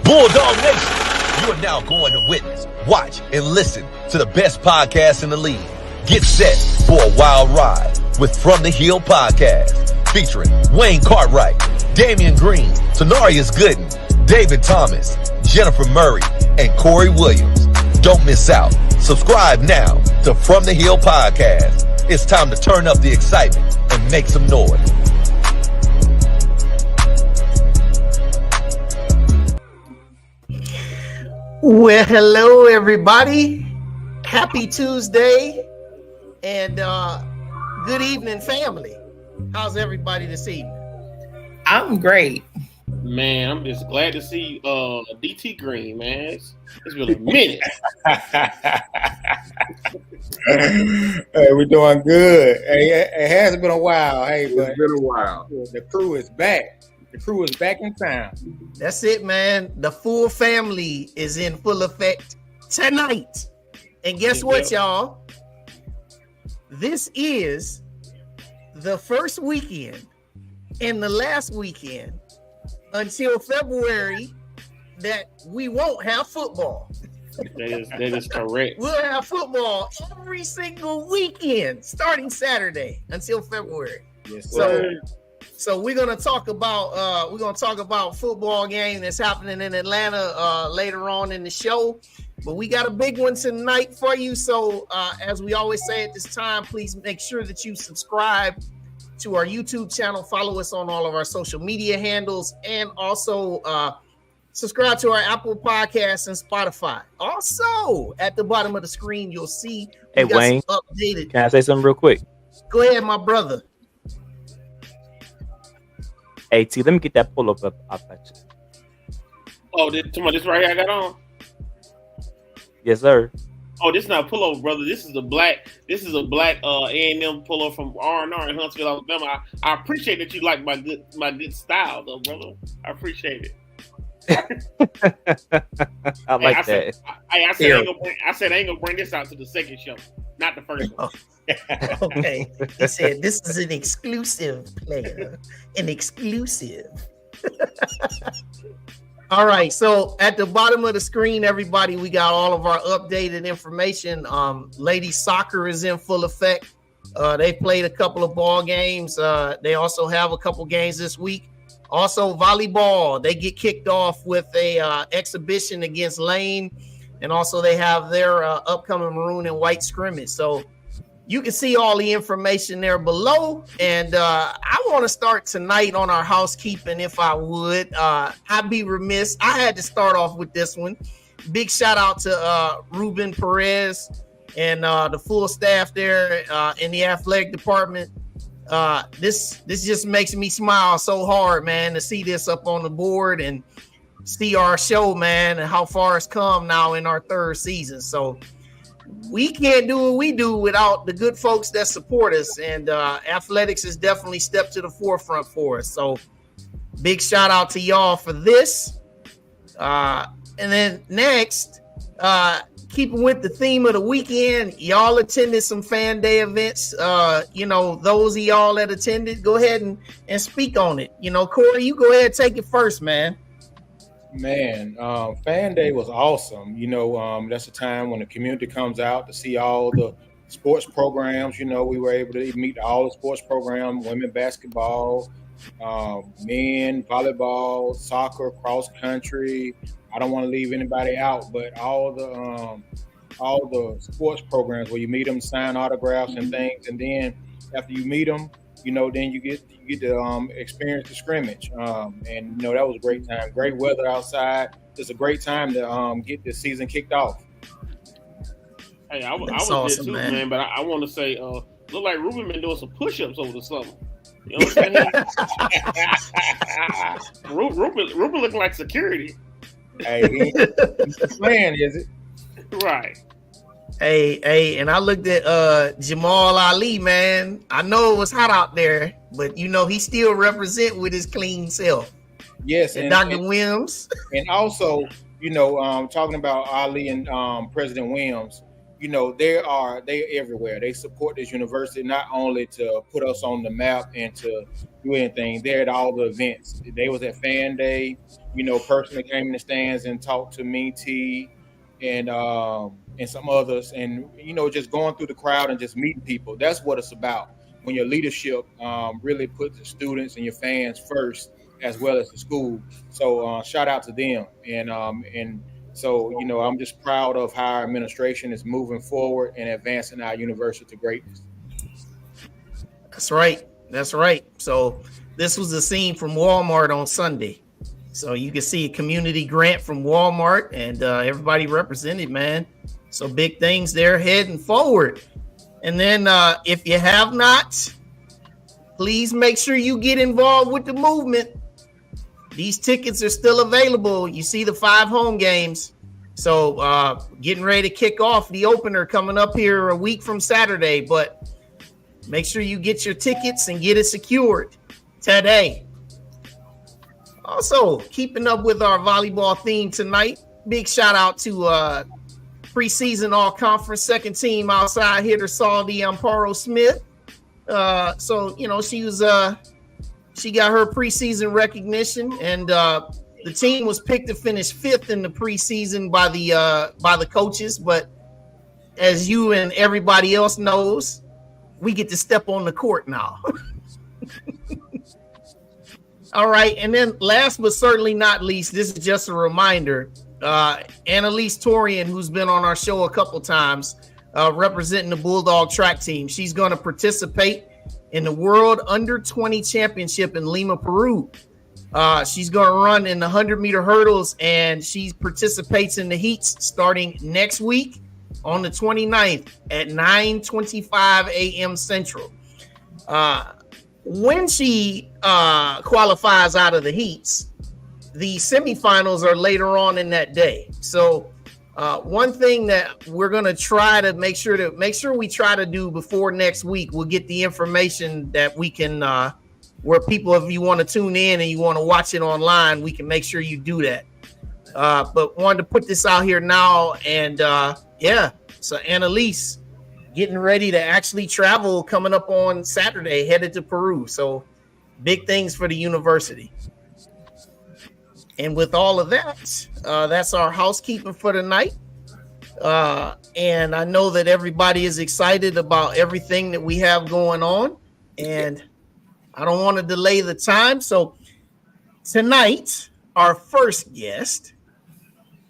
Bulldog Nation, you are now going to witness, watch, and listen to the best podcast in the league. Get set for a wild ride with From the Hill Podcast, featuring Wayne Cartwright, Damian Green, Tanarius Gooden, David Thomas, Jennifer Murray, and Corey Williams. Don't miss out. Subscribe now to From the Hill Podcast. It's time to turn up the excitement and make some noise. Well, hello, everybody. Happy Tuesday and good evening, family. How's everybody this evening? I'm great. Man, I'm just glad to see DT Green, man. It's been a minute. Hey, we're doing good. Hey, it has been a while. Hey, but it's been a while. The crew is back. The crew is back in town. That's it, man. The full family is in full effect tonight. And guess what, y'all? This is the first weekend and the last weekend until February that we won't have football. That is correct. We'll have football every single weekend starting Saturday until February. Yes, sir. So we're gonna talk about football game that's happening in Atlanta later on in the show. But we got a big one tonight for you. So as we always say at this time, please make sure that you subscribe to our YouTube channel, follow us on all of our social media handles, and also subscribe to our Apple Podcasts and Spotify. Also, at the bottom of the screen, you'll see Hey Wayne, updated. can I say something real quick? Go ahead, my brother. Hey T, let me get that pull up at you. Oh, this right here I got on. Yes, sir. Oh, this is not a pullover, brother. This is a black A&M pullover from R&R in Huntsville, Alabama. I appreciate that you like my good style, though, brother. I appreciate it. I like that. I said I ain't gonna bring this out to the second show, not the first one. Okay. He said this is an exclusive player. An exclusive. All right. So at the bottom of the screen, everybody, we got all of our updated information. Ladies soccer is in full effect. They played a couple of ball games. They also have a couple games this week. Also, volleyball, they get kicked off with a exhibition against Lane. And also they have their upcoming maroon and white scrimmage. So you can see all the information there below. And I want to start tonight on our housekeeping, if I would. I'd be remiss. I had to start off with this one. Big shout out to Ruben Perez and the full staff there in the athletic department. This just makes me smile so hard, man, to see this up on the board and see our show, man, and how far it's come now in our third season. So we can't do what we do without the good folks that support us, and athletics has definitely stepped to the forefront for us. So big shout out to y'all for this. And then next, keeping with the theme of the weekend, y'all attended some fan day events. Those of y'all that attended, go ahead and speak on it. Corey, you go ahead and take it first, man. Man, fan day was awesome. That's a time when the community comes out to see all the sports programs. We were able to meet all the sports programs: women basketball, men volleyball, soccer, cross country. I don't want to leave anybody out, but all the sports programs where you meet them, sign autographs and things, and then after you meet them, then you get to experience the scrimmage. And that was a great time. Great weather outside. It's a great time to get the season kicked off. Hey, I was awesome, there too, man. But I want to say, look like Ruben been doing some push-ups over the summer. You know what I'm saying? Ruben looking like security. Hey, he's playing, is it? Right. Hey, and I looked at Jamal Ali, man. I know it was hot out there, but he still represent with his clean self. Yes, and Dr. Williams. And also, talking about Ali and President Williams, they're everywhere. They support this university not only to put us on the map and to do anything. They're at all the events. They was at Fan Day. Personally came in the stands and talked to me, T, and some others, and just going through the crowd and just meeting people. That's what it's about. When your leadership really puts the students and your fans first, as well as the school. So shout out to them. And so, I'm just proud of how our administration is moving forward and advancing our university to greatness. That's right. That's right. So this was the scene from Walmart on Sunday. So you can see a community grant from Walmart, and everybody represented, man. So big things there heading forward. And then if you have not, please make sure you get involved with the movement. These tickets are still available. You see the 5 home games. So getting ready to kick off the opener coming up here a week from Saturday. But make sure you get your tickets and get it secured today. Also, keeping up with our volleyball theme tonight. Big shout out to preseason all-conference second team outside hitter Saldi Amparo Smith. So, she got her preseason recognition, and the team was picked to finish 5th in the preseason by the coaches. But as you and everybody else knows, we get to step on the court now. All right, and then last but certainly not least, this is just a reminder. Annalise Torian, who's been on our show a couple times, representing the Bulldog track team, she's going to participate in the World Under-20 Championship in Lima, Peru. She's going to run in the 100-meter hurdles, and she participates in the heats starting next week on the 29th at 9:25 a.m. Central. When she qualifies out of the heats, the semifinals are later on in that day. So one thing that we're going to try to make sure we try to do before next week, we'll get the information that we can where people, if you want to tune in and you want to watch it online, we can make sure you do that. But wanted to put this out here now, and so Annalise getting ready to actually travel coming up on Saturday, headed to Peru. So big things for the university. And with all of that, that's our housekeeping for tonight. And I know that everybody is excited about everything that we have going on. And I don't want to delay the time. So tonight, our first guest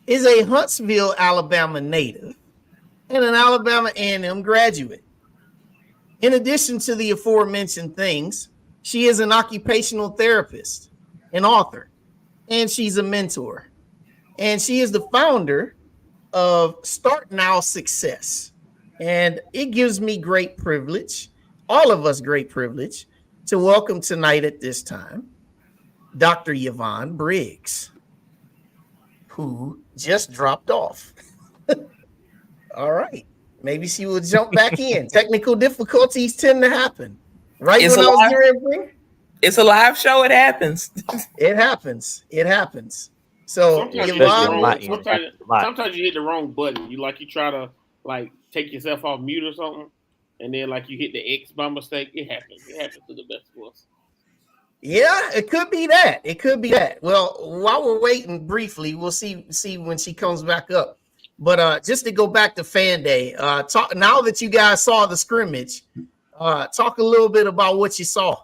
is a Huntsville, Alabama native and an Alabama A&M graduate. In addition to the aforementioned things, she is an occupational therapist, an author, and she's a mentor. And she is the founder of Start Now Success. And it gives me great privilege, all of us great privilege, to welcome tonight at this time, Dr. Yvonne Briggs, who just dropped off. All right. Maybe she will jump back in. Technical difficulties tend to happen. Right It's when I was hearing, it's a live show. It happens. it happens. It happens. So Sometimes Yvonne, you hit the wrong button. You try to take yourself off mute or something, and then you hit the X by mistake. It happens. It happens to the best of us. yeah, it could be that. It could be that. Well, while we're waiting briefly, we'll see when she comes back up. But just to go back to Fan Day, talk now that you guys saw the scrimmage, talk a little bit about what you saw.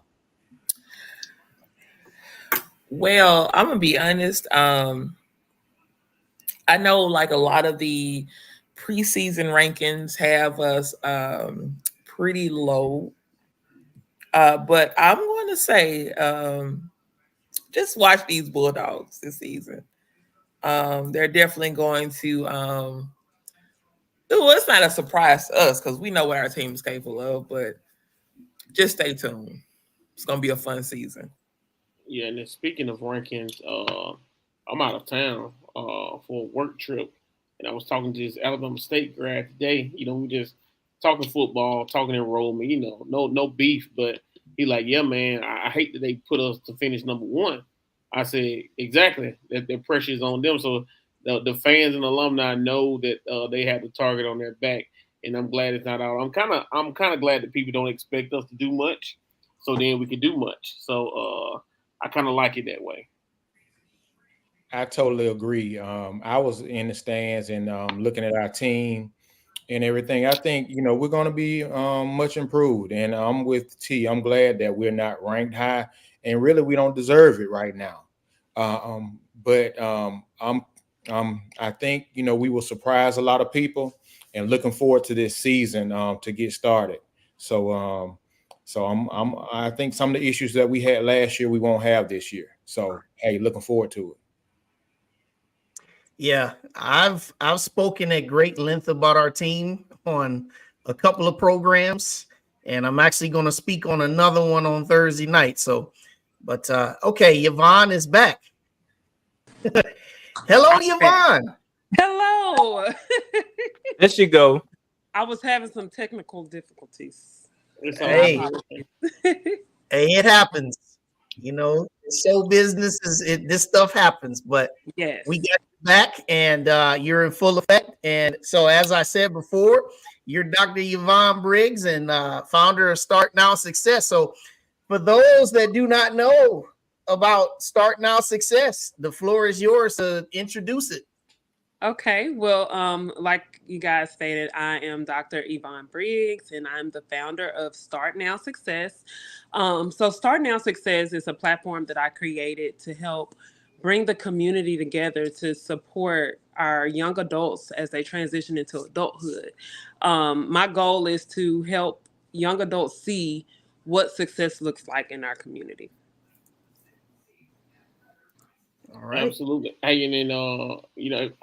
Well, I'm gonna be honest. I know a lot of the preseason rankings have us pretty low, but I'm going to say just watch these Bulldogs this season. They're definitely going to. Well, it's not a surprise to us because we know what our team is capable of, but just stay tuned. It's going to be a fun season. Yeah, and then speaking of rankings, I'm out of town for a work trip, and I was talking to this Alabama State grad today. We just talking football, talking enrollment. No beef, but he yeah, man, I hate that they put us to finish number one. I said exactly that the pressure is on them, so the fans and alumni know that they have the target on their back. and I'm glad it's not out. I'm kind of glad that people don't expect us to do much, so then we can do much. So I kind of like it that way. I totally agree. I was in the stands and looking at our team and everything. I think, we're going to be much improved. And I'm with T. I'm glad that we're not ranked high. And really, we don't deserve it right now. But I think, we will surprise a lot of people, and looking forward to this season to get started. So I think some of the issues that we had last year, we won't have this year. So, hey, looking forward to it. Yeah, I've spoken at great length about our team on a couple of programs, and I'm actually going to speak on another one on Thursday night. So, but okay, Yvonne is back. Hello, Yvonne. Hello. There she go. I was having some technical difficulties. Hey, it happens. Show business this stuff happens, but yes, we got you back, and you're in full effect. And so, as I said before, you're Dr. Yvonne Briggs and founder of Start Now Success. So, for those that do not know about Start Now Success, the floor is yours to introduce it. Okay, well, like you guys stated, I am Dr. Yvonne Briggs, and I'm the founder of Start Now Success. So Start Now Success is a platform that I created to help bring the community together to support our young adults as they transition into adulthood. My goal is to help young adults see what success looks like in our community. All right. Absolutely. Hey, and then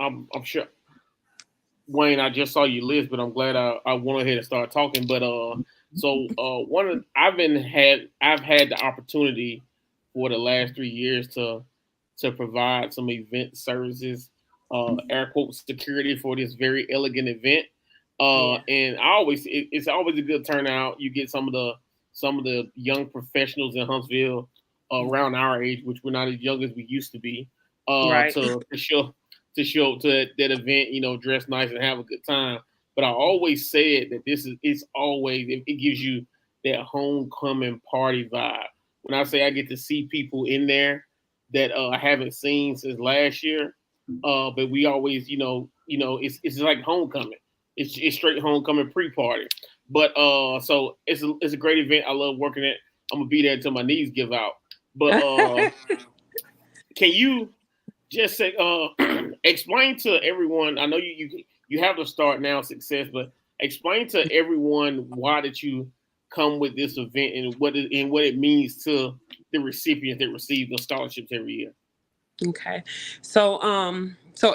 I'm sure Wayne, I just saw your list, but I'm glad I went ahead and started talking. But I've had the opportunity for the last 3 years to provide some event services, air quote security for this very elegant event. And it's always a good turnout. You get some of the young professionals in Huntsville around our age, which we're not as young as we used to be, Right. to show up to that event, dress nice and have a good time. But I always said that it gives you that homecoming party vibe. When I say I get to see people in there that I haven't seen since last year, but we always, it's like homecoming. It's straight homecoming pre-party. But so it's a great event. I love working it. I'm gonna be there until my knees give out. But can you just say explain to everyone? I know you have the Start Now Success, but explain to everyone why did you come with this event and what it means to the recipients that receive the scholarships every year. Okay. So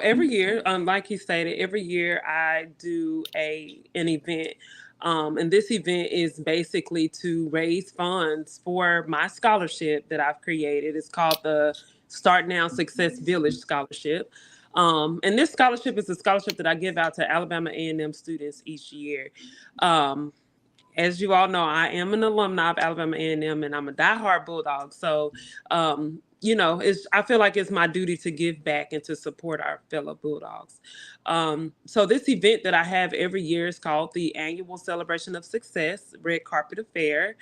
every year, like you stated, every year I do an event. And this event is basically to raise funds for my scholarship that I've created. It's called the Start Now Success Village Scholarship. And this scholarship is a scholarship that I give out to Alabama A&M students each year. As you all know, I am an alumni of Alabama A&M, and I'm a diehard Bulldog. So, I feel like it's my duty to give back and to support our fellow Bulldogs. So this event that I have every year is called the Annual Celebration of Success Red Carpet Affair.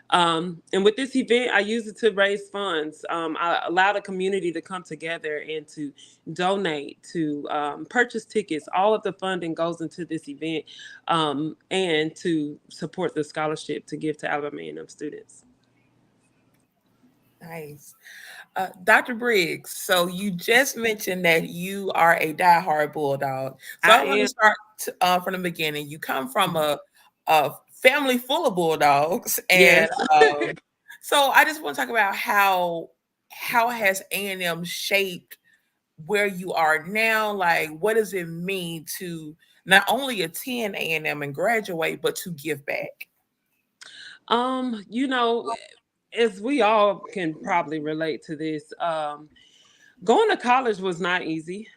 And with this event, I use it to raise funds. I allow the community to come together and to donate, to purchase tickets. All of the funding goes into this event and to support the scholarship to give to Alabama A&M students. Nice. Dr. Briggs, so you just mentioned that you are a diehard Bulldog. So I want to start from the beginning. You come from a family full of Bulldogs. And Yes. So I just want to talk about how has A&M shaped where you are now? Like, what does it mean to not only attend A&M and graduate, but to give back? As we all can probably relate to this, going to college was not easy.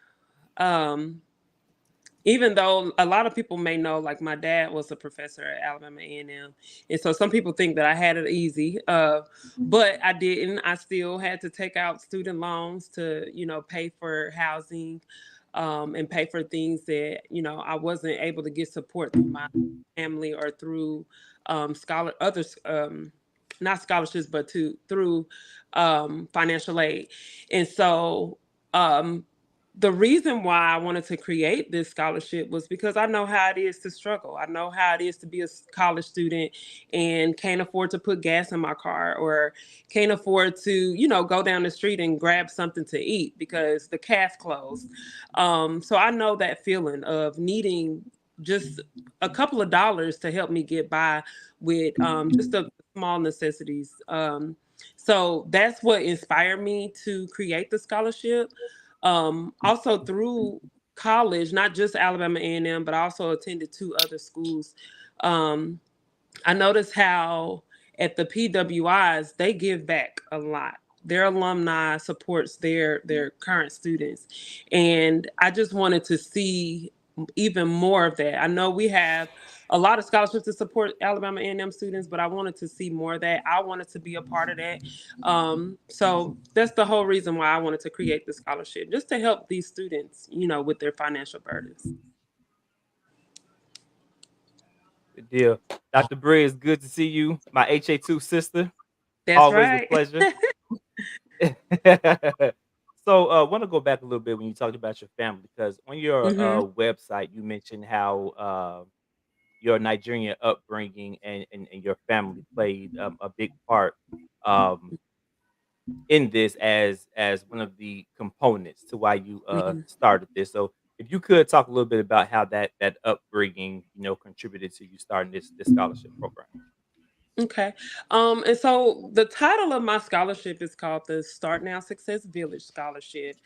Even though a lot of people may know, like my dad was a professor at Alabama A&M. And so some people think that I had it easy, but I didn't. I still had to take out student loans to, pay for housing. and pay for things that, I wasn't able to get support through my family or through others, not scholarships, but through financial aid. And so um, the reason why I wanted to create this scholarship was because I know how it is to struggle. I know how it is to be a college student and can't afford to put gas in my car, or can't afford to, go down the street and grab something to eat because the cafe closed. So I know that feeling of needing just a couple of dollars to help me get by with just the small necessities. So that's what inspired me to create the scholarship. Also through college, not just Alabama A&M, but I also attended 2 other schools. Um, I noticed how at the PWIs they give back a lot. Their alumni supports their current students, and I just wanted to see even more of that. I know we have a lot of scholarships to support Alabama A&M students, but I wanted to see more of that. I wanted to be a part of that. So that's the whole reason why I wanted to create the scholarship, just to help these students, with their financial burdens. Good deal. Dr. Briggs, good to see you. My HA2 sister. That's Always a right. pleasure. So want to go back a little bit when you talked about your family, because on your Hmm. website you mentioned how your Nigerian upbringing and your family played a big part um, in this as one of the components to why you Hmm. started this. So if you could talk a little bit about how that upbringing contributed to you starting this scholarship program. Okay. And so the title of my scholarship is called the Start Now Success Village Scholarship.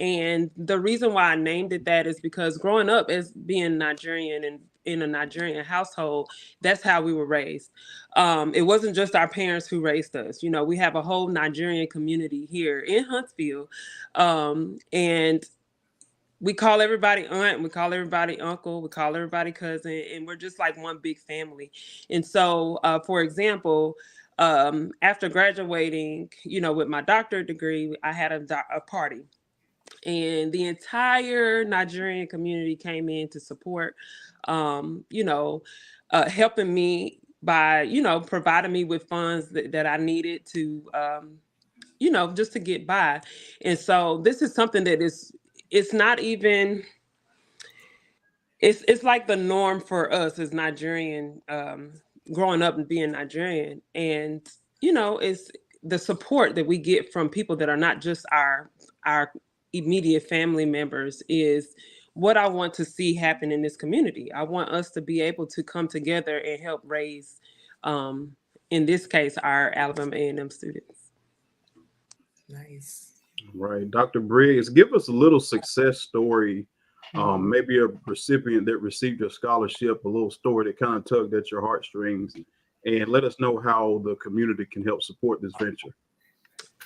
And the reason why I named it that is because growing up as being Nigerian and in a Nigerian household, that's how we were raised. It wasn't just our parents who raised us. We have a whole Nigerian community here in Huntsville. And we call everybody aunt, we call everybody uncle, we call everybody cousin, and we're just like one big family. And so, for example, after graduating, with my doctorate degree, I had a party, and the entire Nigerian community came in to support, um, you know, helping me by, providing me with funds that I needed to, just to get by. And so this is something that it's not even, it's like the norm for us as Nigerian, growing up and being Nigerian. And, it's the support that we get from people that are not just our immediate family members is what I want to see happen in this community. I want us to be able to come together and help raise, um, in this case, our Alabama A&M students. Nice. Right. Dr. Briggs, give us a little success story, Mhm. maybe a recipient that received your scholarship, a little story that kind of tugged at your heartstrings, and let us know how the community can help support this venture.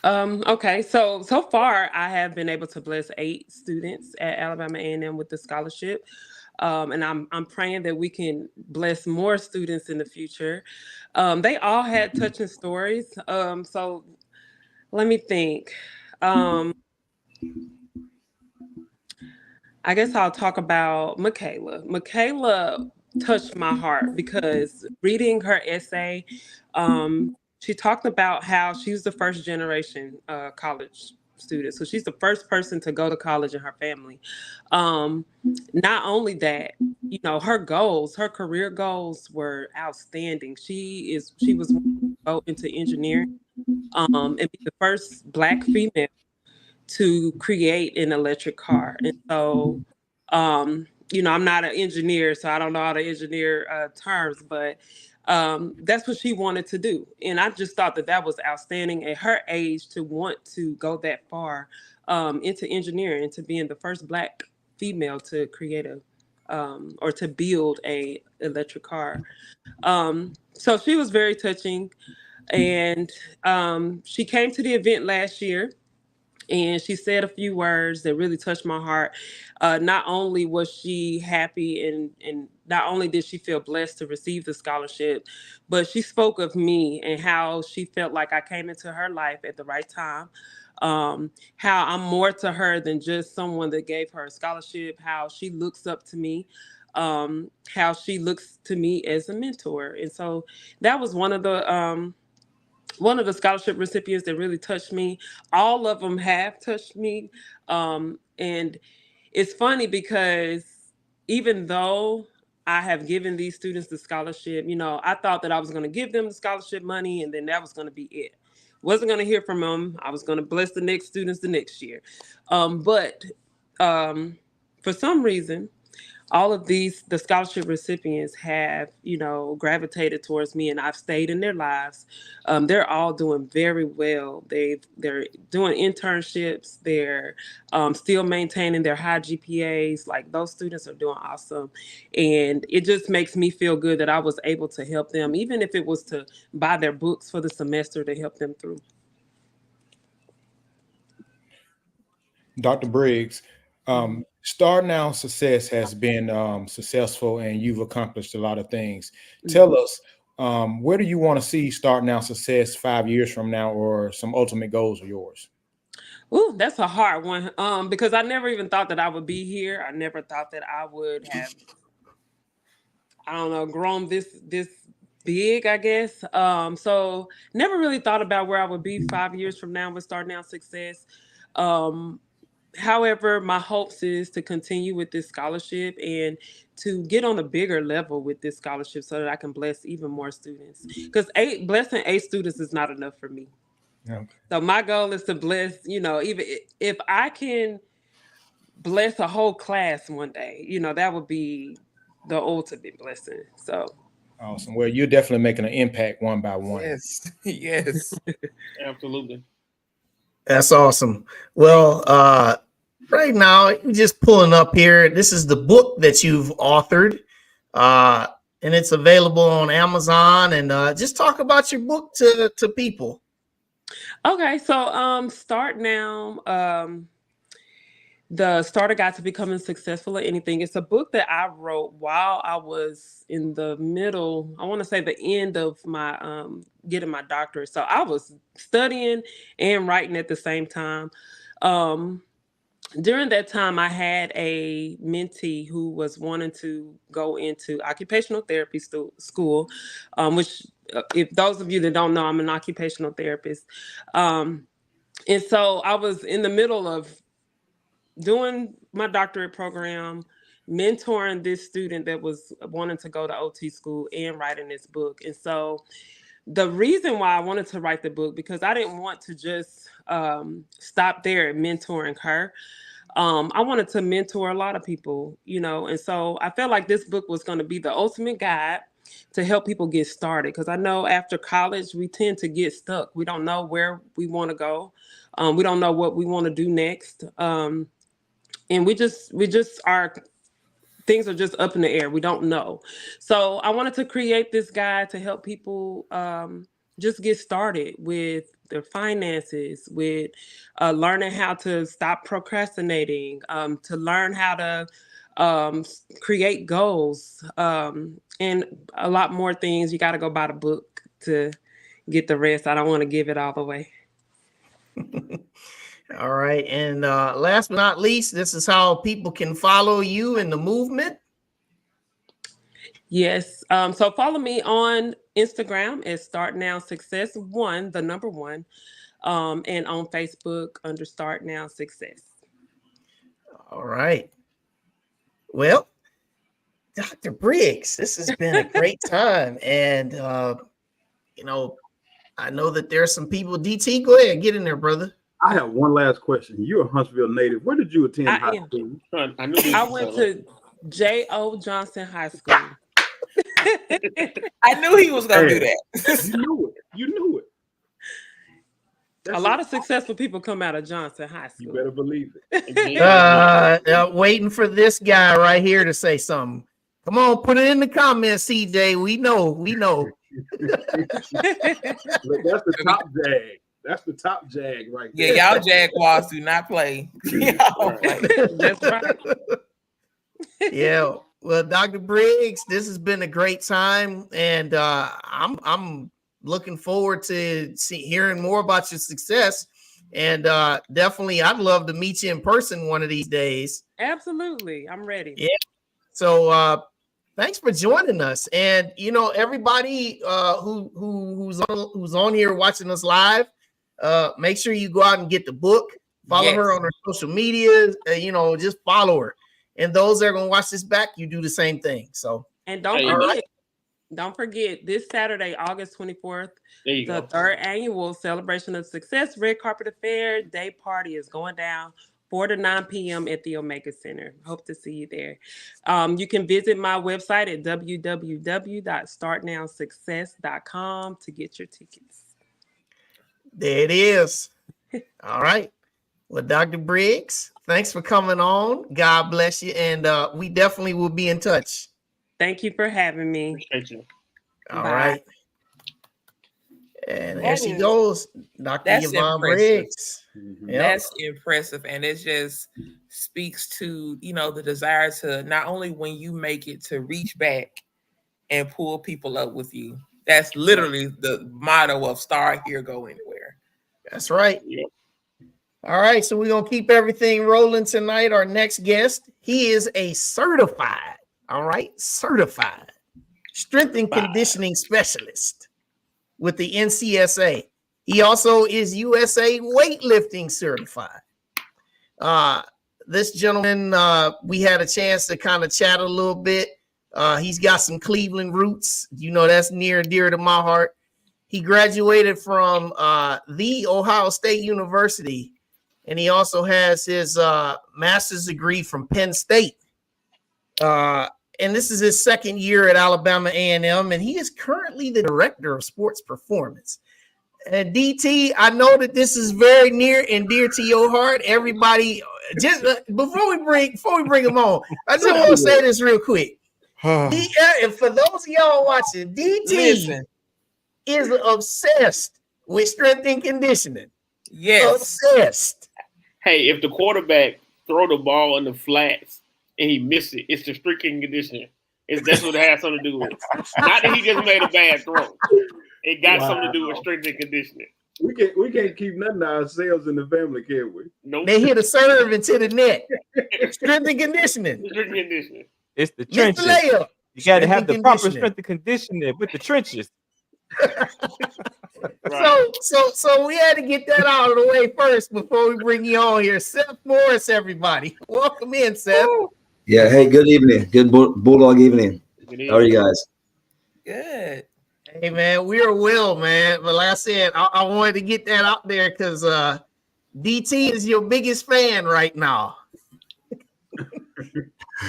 Okay, so far I have been able to bless 8 students at Alabama A&M with the scholarship, and I'm praying that we can bless more students in the future. They all had touching stories. So let me think. Um, I guess I'll talk about Michaela. Michaela touched my heart because reading her essay, she talked about how she was the first generation college student. So she's the first person to go to college in her family. Um, Not only that, her goals, her career goals were outstanding. She was wanting to go into engineering, and be the first Black female to create an electric car. And so, I'm not an engineer, so I don't know how to engineer terms, but that's what she wanted to do. And I just thought that was outstanding at her age to want to go that far into engineering and to being the first Black female to create or to build a electric car. So she was very touching, and she came to the event last year, and she said a few words that really touched my heart. Not only was she happy, and not only did she feel blessed to receive the scholarship, but she spoke of me and how she felt like I came into her life at the right time. how I'm more to her than just someone that gave her a scholarship, how she looks up to me, how she looks to me as a mentor. And so that was one of the scholarship recipients that really touched me. All of them have touched me. And it's funny because even though I have given these students the scholarship, I thought that I was going to give them the scholarship money and then that was going to be it. Wasn't going to hear from them. I was going to bless the next students the next year. But for some reason, all of the scholarship recipients have, gravitated towards me, and I've stayed in their lives. They're all doing very well. They're doing internships. They're still maintaining their high GPAs. Like, those students are doing awesome. And it just makes me feel good that I was able to help them, even if it was to buy their books for the semester to help them through. Dr. Briggs, Start Now Success has been successful, and you've accomplished a lot of things. Tell us, where do you want to see Start Now Success 5 years from now, or some ultimate goals of yours? Ooh, that's a hard one. Because I never even thought that I would be here. I never thought that I would have, grown this big, I guess. So never really thought about where I would be 5 years from now with Start Now Success. However, my hopes is to continue with this scholarship and to get on a bigger level with this scholarship so that I can bless even more students. Because blessing 8 students is not enough for me. Okay. So my goal is to bless, even if I can bless a whole class one day, that would be the ultimate blessing. So awesome. Well, you're definitely making an impact one by one. Yes. Yes. Absolutely. That's awesome. Well, right now, I'm just pulling up here. This is the book that you've authored, and it's available on Amazon. And just talk about your book to people. Okay, so Start Now, the Starter Guide to Becoming Successful at Anything. It's a book that I wrote while I was in the middle, I want to say the end of my getting my doctorate. So I was studying and writing at the same time. During that time, I had a mentee who was wanting to go into occupational therapy school, which, if those of you that don't know, I'm an occupational therapist. And so I was in the middle of doing my doctorate program, mentoring this student that was wanting to go to OT school and writing this book. And so the reason why I wanted to write the book, because I didn't want to just stop there at mentoring her. I wanted to mentor a lot of people, and so I felt like this book was going to be the ultimate guide to help people get started. Because I know after college, we tend to get stuck. We don't know where we want to go. We don't know what we want to do next. And we just are, things are just up in the air. We don't know. So I wanted to create this guide to help people just get started with their finances, with learning how to stop procrastinating, to learn how to create goals, and a lot more things. You got to go buy the book to get the rest. I don't want to give it all away. All right. And last but not least, this is how people can follow you in the movement. Yes. So follow me on Instagram at Start Now Success 1, the number 1, and on Facebook under Start Now Success. All right. Well, Dr. Briggs, this has been a great time. And, I know that there's some people. DT, go ahead, get in there, brother. I have one last question. You're a Huntsville native. Where did you attend high school? I went to J.O. Johnson High School. I knew he was going to do that. You knew it. A lot of successful people come out of Johnson High School. You better believe it. Waiting for this guy right here to say something. Come on, put it in the comments, CJ. We know. That's the top jag. That's the top jag right there. Yeah, y'all Jaguars do not play. That's right. Yeah. Well, Dr. Briggs, this has been a great time, and I'm looking forward to hearing more about your success. And definitely, I'd love to meet you in person one of these days. Absolutely. I'm ready. Yeah. So thanks for joining us. And everybody who's on here watching us live, make sure you go out and get the book. Follow her on her social media. Just follow her. And those that are gonna watch this back, you do the same thing. So and don't forget this Saturday, August 24th, the third annual Celebration of Success Red Carpet Affair Day Party is going down 4 to 9 p.m. at the Omega Center. Hope to see you there. You can visit my website at www.startnowsuccess.com to get your tickets. There it is. All right. Well, Dr. Briggs, thanks for coming on. God bless you. And we definitely will be in touch. Thank you for having me. Appreciate you. All right. And there she goes, Dr. Yvonne Briggs. Yep. That's impressive. And it just speaks to, the desire to not only when you make it to reach back and pull people up with you. That's literally the motto of Start Here, Go Anywhere. That's right. Yep. All right. So we're going to keep everything rolling tonight. Our next guest, he is a certified strength and conditioning specialist with the NCSA. He also is USA weightlifting certified. This gentleman, we had a chance to kind of chat a little bit. He's got some Cleveland roots. That's near and dear to my heart. He graduated from the Ohio State University, and he also has his master's degree from Penn State. And this is his second year at Alabama A&M, and he is currently the director of sports performance. And DT, I know that this is very near and dear to your heart. Everybody, just before we bring him on, I just want to say this real quick. And for those of y'all watching, DT is obsessed with strength and conditioning. Yes, obsessed. Hey, if the quarterback throw the ball in the flats and he missed it, it's the strength and conditioning. That's what it has something to do with. Not that he just made a bad throw. It got something to do with strength and conditioning. We can't keep nothing of ourselves in the family, can we? Nope. They hit a serve into the net. Strength and conditioning. Strength and conditioning. It's the trenches. You got to have the proper strength and conditioning with the trenches. Right. So we had to get that out of the way first before we bring you on here. Seth Morris, everybody. Welcome in, Seth. Yeah, hey, good evening. Good Bulldog evening. How are you guys? Good. Hey, man, we are well, man. But like I said, I wanted to get that out there because DT is your biggest fan right now.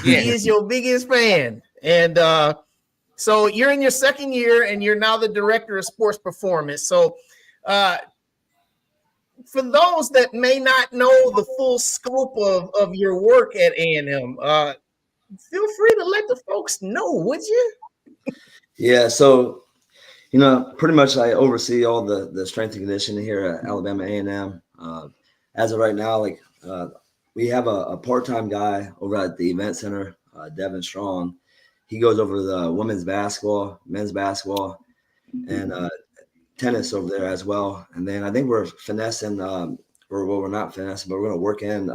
He is your biggest fan. And so you're in your second year and you're now the director of sports performance. So for those that may not know the full scope of your work at A&M, feel free to let the folks know, would you? Yeah, so, pretty much I oversee all the strength and conditioning here at Alabama A&M. As of right now, we have a part-time guy over at the event center, Devin Strong. He goes over the women's basketball, men's basketball, and tennis over there as well. And then I think we're finessing, we're not finessing, but we're going to work in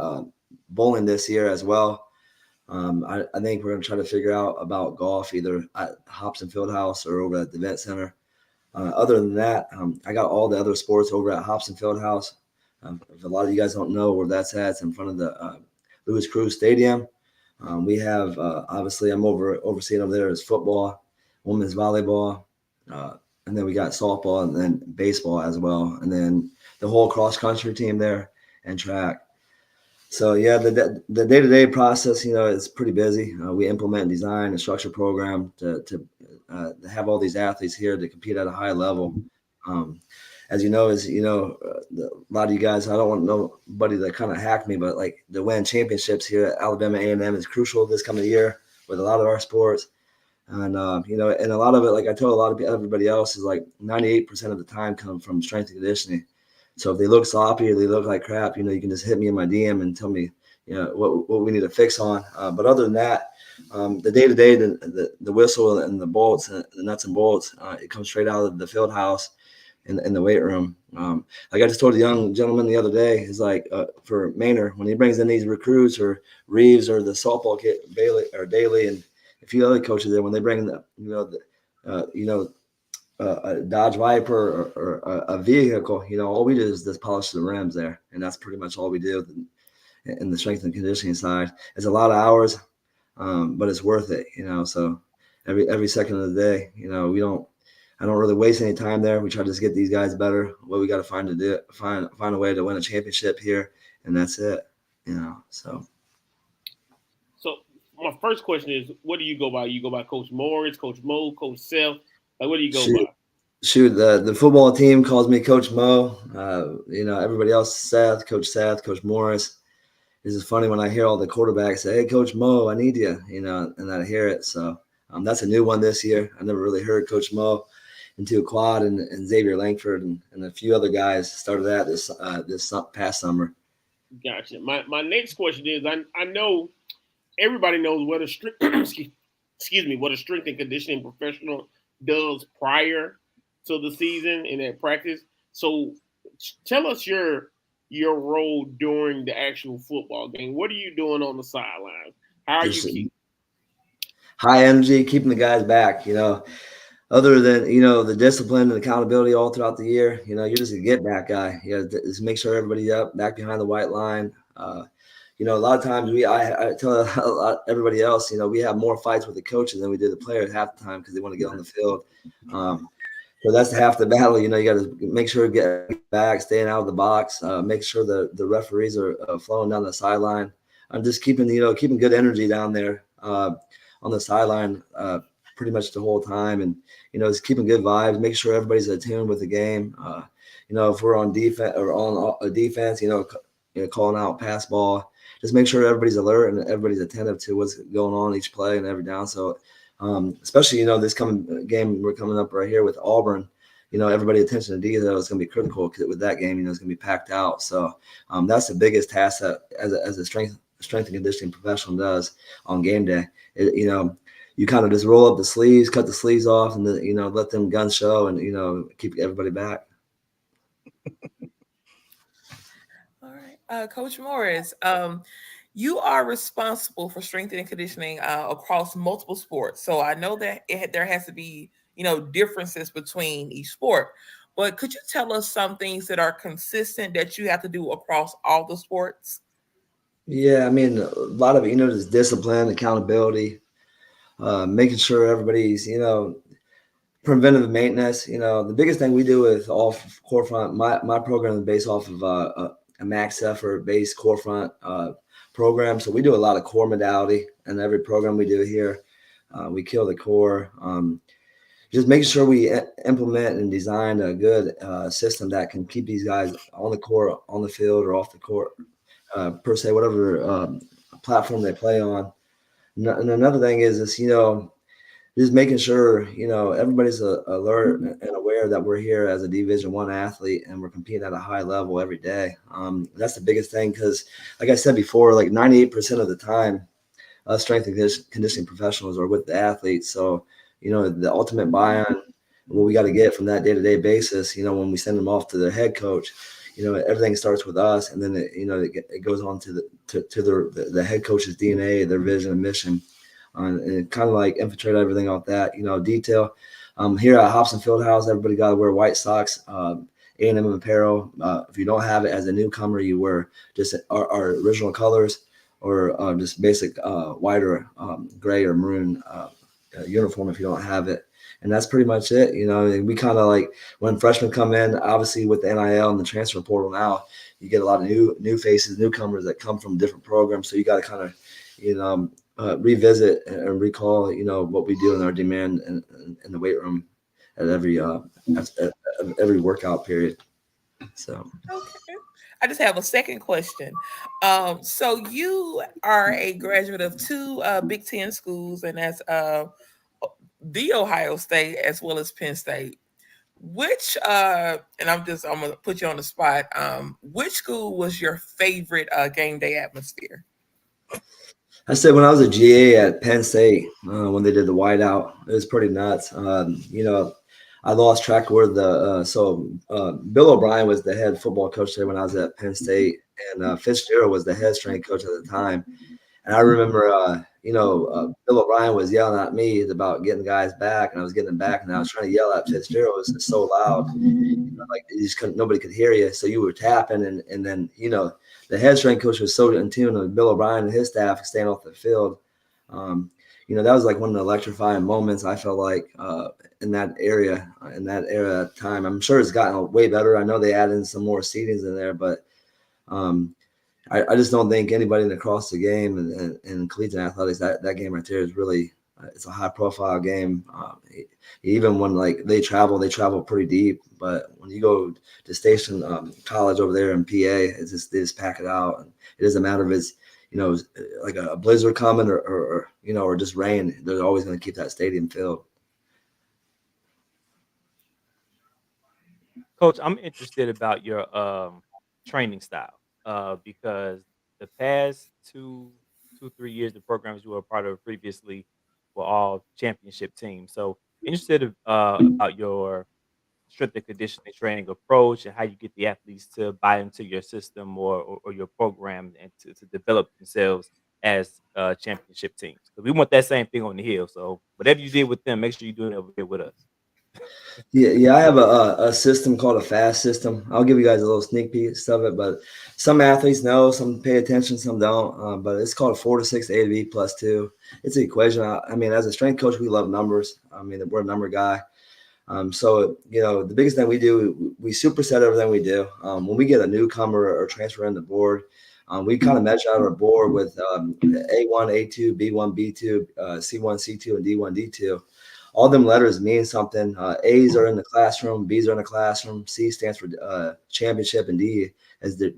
bowling this year as well. I think we're going to try to figure out about golf either at Hobson Fieldhouse or over at the event center. Other than that, I got all the other sports over at Hobson Fieldhouse. If a lot of you guys don't know where that's at, it's in front of the Louis Cruz Stadium. We have, obviously, I'm overseeing over there is football, women's volleyball, and then we got softball and then baseball as well. And then the whole cross country team there and track. So, yeah, the day-to-day process, is pretty busy. We implement, design, a structure program to have all these athletes here to compete at a high level. As you know, a lot of you guys, I don't want nobody to kind of hack me, but the win championships here at Alabama A&M is crucial this coming year with a lot of our sports. And, and a lot of it, like I told a lot of everybody else, is 98% of the time come from strength and conditioning. So if they look sloppy or they look like crap, you can just hit me in my DM and tell me, what we need to fix on. But other than that, the day-to-day, the whistle and the bolts, the nuts and bolts, it comes straight out of the field house. in the weight room. Like I just told a young gentleman the other day, is like for Maynard, when he brings in these recruits or Reeves or the softball kid Bailey or Daly and a few other coaches there, when they bring a Dodge Viper or a vehicle, all we do is just polish the rims there, and that's pretty much all we do. In the strength and conditioning side, it's a lot of hours, but it's worth it. So every second of the day, I don't really waste any time there. We try to just get these guys better. What we got to find a way to win a championship here, and that's it. So. So my first question is, what do you go by? You go by Coach Morris, Coach Mo, Coach Seth? Like, what do you go by? Shoot, the football team calls me Coach Mo. Everybody else, Seth, Coach Morris. This is funny when I hear all the quarterbacks say, "Hey, Coach Mo, I need you," and I hear it. So that's a new one this year. I never really heard Coach Mo until Quad and Xavier Langford and a few other guys started that this past summer. Gotcha. My next question is, I know everybody knows what a what a strength and conditioning professional does prior to the season and at practice. So tell us your role during the actual football game. What are you doing on the sidelines? How are you keeping high energy, keeping the guys back, other than, the discipline and accountability all throughout the year, you're just a get back guy. Just make sure everybody's up back behind the white line. A lot of times I tell everybody else, we have more fights with the coaches than we do the players half the time because they want to get on the field. So that's half the battle. You got to make sure to get back, staying out of the box, make sure the referees are flowing down the sideline. I'm just keeping good energy down there on the sideline pretty much the whole time, and just keeping good vibes, make sure everybody's attuned with the game. If we're on defense or on a defense, calling out pass ball, just make sure everybody's alert and everybody's attentive to what's going on each play and every down. So. Especially, this coming game we're coming up right here with Auburn, everybody attention to detail is going to be critical because with that game, it's going to be packed out. So that's the biggest task that as a strength and conditioning professional does on game day. You kind of just roll up the sleeves, cut the sleeves off, and let them guns show and keep everybody back. All right, Coach Morris. You are responsible for strength and conditioning across multiple sports. So I know that there has to be, differences between each sport. But could you tell us some things that are consistent that you have to do across all the sports? Yeah, I mean, a lot of it, just discipline, accountability, making sure everybody's, preventive maintenance. The biggest thing we do with off core front, my program is based off of a max effort based core front program. So we do a lot of core modality, and every program we do here, we kill the core. Just making sure we implement and design a good system that can keep these guys on the court, on the field, or off the court, per se, whatever platform they play on. And another thing is just making sure, everybody's alert and aware that we're here as a Division I athlete and we're competing at a high level every day. That's the biggest thing because, like I said before, like 98% of the time, us strength and conditioning professionals are with the athletes. So, the ultimate buy-on, what we got to get from that day-to-day basis, when we send them off to their head coach, everything starts with us, and then it goes on to the head coach's DNA, their vision and mission. And kind of like infiltrate everything off that, detail. Here at Hobson Fieldhouse, everybody got to wear white socks, A&M apparel. If you don't have it as a newcomer, you wear just our original colors or just basic white or gray or maroon uniform if you don't have it. And that's pretty much it. We kind of like when freshmen come in, obviously with the NIL and the transfer portal now, you get a lot of new faces, newcomers that come from different programs. So you got to kind of, revisit and recall, what we do in our demand in the weight room at every workout period. So, okay. I just have a second question. So you are a graduate of two Big Ten schools, and that's the Ohio State as well as Penn State. Which and I'm gonna put you on the spot. Which school was your favorite game day atmosphere? I said when I was a GA at Penn State, when they did the whiteout, it was pretty nuts. I lost track where Bill O'Brien was the head football coach there when I was at Penn State, and Fitzgerald was the head strength coach at the time. And I remember, Bill O'Brien was yelling at me about getting guys back, and I was getting them back, and I was trying to yell at Fitzgerald. It was so loud, like you just couldn't, nobody could hear you. So you were tapping, and then the head strength coach was so in tune with Bill O'Brien and his staff staying off the field. That was like one of the electrifying moments I felt like in that era at the time. I'm sure it's gotten way better. I know they added in some more seatings in there, but I just don't think anybody across the game and collegiate athletics, that game right there is really it's a high profile game. Even when like they travel pretty deep, but when you go to Station College over there in PA, they just pack it out. And it doesn't matter if it's like a blizzard coming or just rain. They're always going to keep that stadium filled. Coach, I'm interested about your training style because the past 3 years, the programs you were a part of previously were all championship teams. So interested about your strength and conditioning training approach and how you get the athletes to buy into your system or your program and to develop themselves as championship teams. Because we want that same thing on the hill. So whatever you did with them, make sure you do it over here with us. Yeah, I have a system called a FAST system. I'll give you guys a little sneak peek of it, but some athletes know, some pay attention, some don't. But it's called 4 to 6 A to B plus 2. It's an equation. I mean, as a strength coach, we love numbers. I mean, we're a number guy. So the biggest thing we do, we superset everything we do. When we get a newcomer or transfer in the board, we kind of measure out our board with A1, A2, B1, B2, C1, C2, and D1, D2. All them letters mean something. A's are in the classroom, B's are in the classroom, C stands for championship, and D is the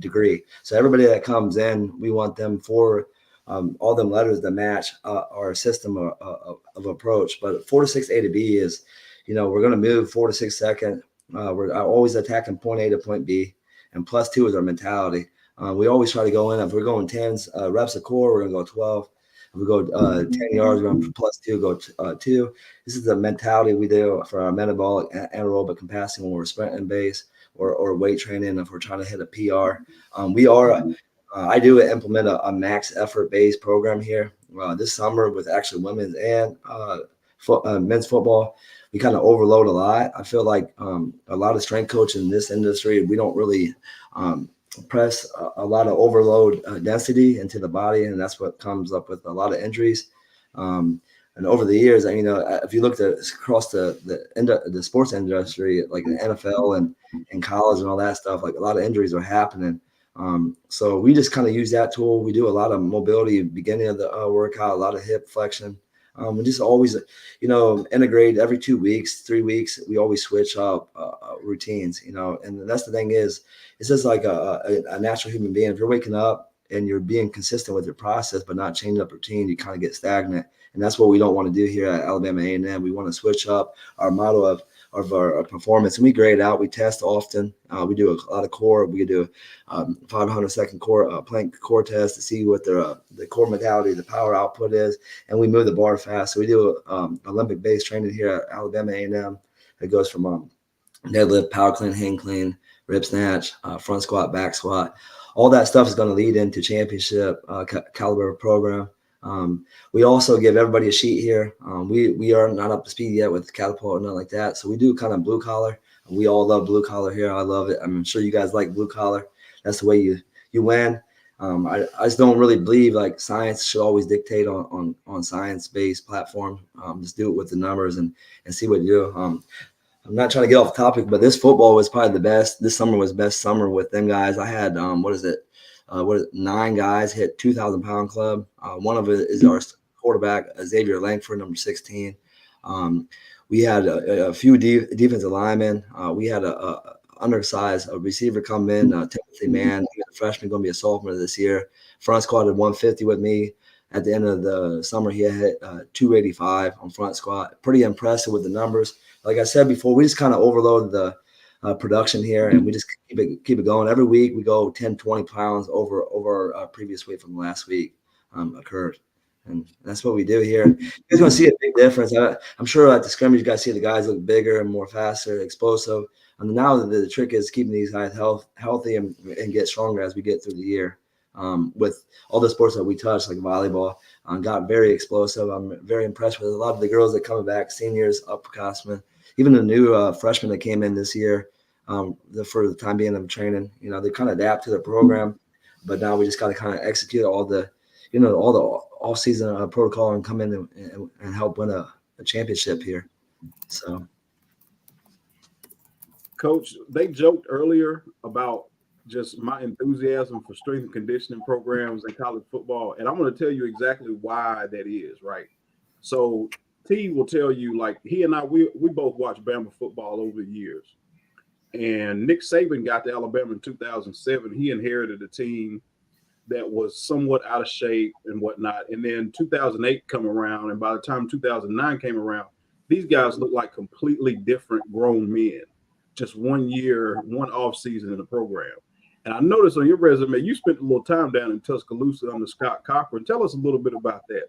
degree. So everybody that comes in, we want them for all them letters to match our system of approach. But 4 to 6 A to B is, we're going to move 4 to 6 seconds. We're always attacking point A to point B, and plus 2 is our mentality. We always try to go in. If we're going 10 reps of core, we're going to go 12. If we go 10 yards, we're going plus 2, go 2. This is the mentality we do for our metabolic anaerobic capacity when we're sprinting base or weight training if we're trying to hit a PR. I do implement a max effort based program here this summer with actually women's and men's football. We kind of overload a lot. I feel like a lot of strength coaches in this industry, we don't really press a lot of overload density into the body, and that's what comes up with a lot of injuries. And over the years, if you look across the sports industry, like the NFL and college and all that stuff, like a lot of injuries are happening. So we just kind of use that tool. We do a lot of mobility beginning of the workout, a lot of hip flexion. We just always, integrate every 2 weeks, 3 weeks. We always switch up routines, and that's the thing is, it's just like a natural human being. If you're waking up and you're being consistent with your process, but not changing up routine, you kind of get stagnant. And that's what we don't want to do here at Alabama A&M. We want to switch up our model of our performance, and we grade out. We test often. We do a lot of core. We do 500-second core plank core test to see what the core mentality, the power output is, and we move the bar fast. So we do Olympic-based training here at Alabama A&M. It goes from deadlift, power clean, hang clean, rib snatch, front squat, back squat. All that stuff is going to lead into championship caliber program. We also give everybody a sheet here. We are not up to speed yet with catapult or nothing like that. So we do kind of blue collar. We all love blue collar here. I love it. I'm sure you guys like blue collar. That's the way you win. I just don't really believe like science should always dictate on science-based platform. Just do it with the numbers and see what you do. I'm not trying to get off topic, but this football was probably the best. This summer was best summer with them guys. I had 9 guys hit 2,000-pound club. One of it is our quarterback, Xavier Langford, number 16. We had a few defensive linemen. We had a undersized receiver come in, Timothy Mann. He was a freshman, going to be a sophomore this year. Front squat at 150 with me. At the end of the summer, he had hit 285 on front squat. Pretty impressive with the numbers. Like I said before, we just kind of overloaded the production here, and we just keep it going. Every week we go 10, 20 pounds over our previous weight from last week occurred. And that's what we do here. You guys going to see a big difference. I'm sure at the scrimmage, you guys see the guys look bigger and more faster, explosive. And now the trick is keeping these guys healthy and get stronger as we get through the year. With all the sports that we touch, like volleyball, got very explosive. I'm very impressed with a lot of the girls that coming back, seniors, upperclassmen, even the new freshmen that came in this year. For the time being of training, they kind of adapt to the program, but now we just got to kind of execute all the off-season protocol and come in and help win a championship here. So, Coach, they joked earlier about just my enthusiasm for strength and conditioning programs in college football, and I'm going to tell you exactly why that is, right? So T will tell you, like, he and I, we both watched Bama football over the years. And Nick Saban got to Alabama in 2007. He inherited a team that was somewhat out of shape and whatnot. And then 2008 come around, and by the time 2009 came around, these guys looked like completely different grown men. Just 1 year, one off season in the program. And I noticed on your resume, you spent a little time down in Tuscaloosa under Scott Cochran. Tell us a little bit about that.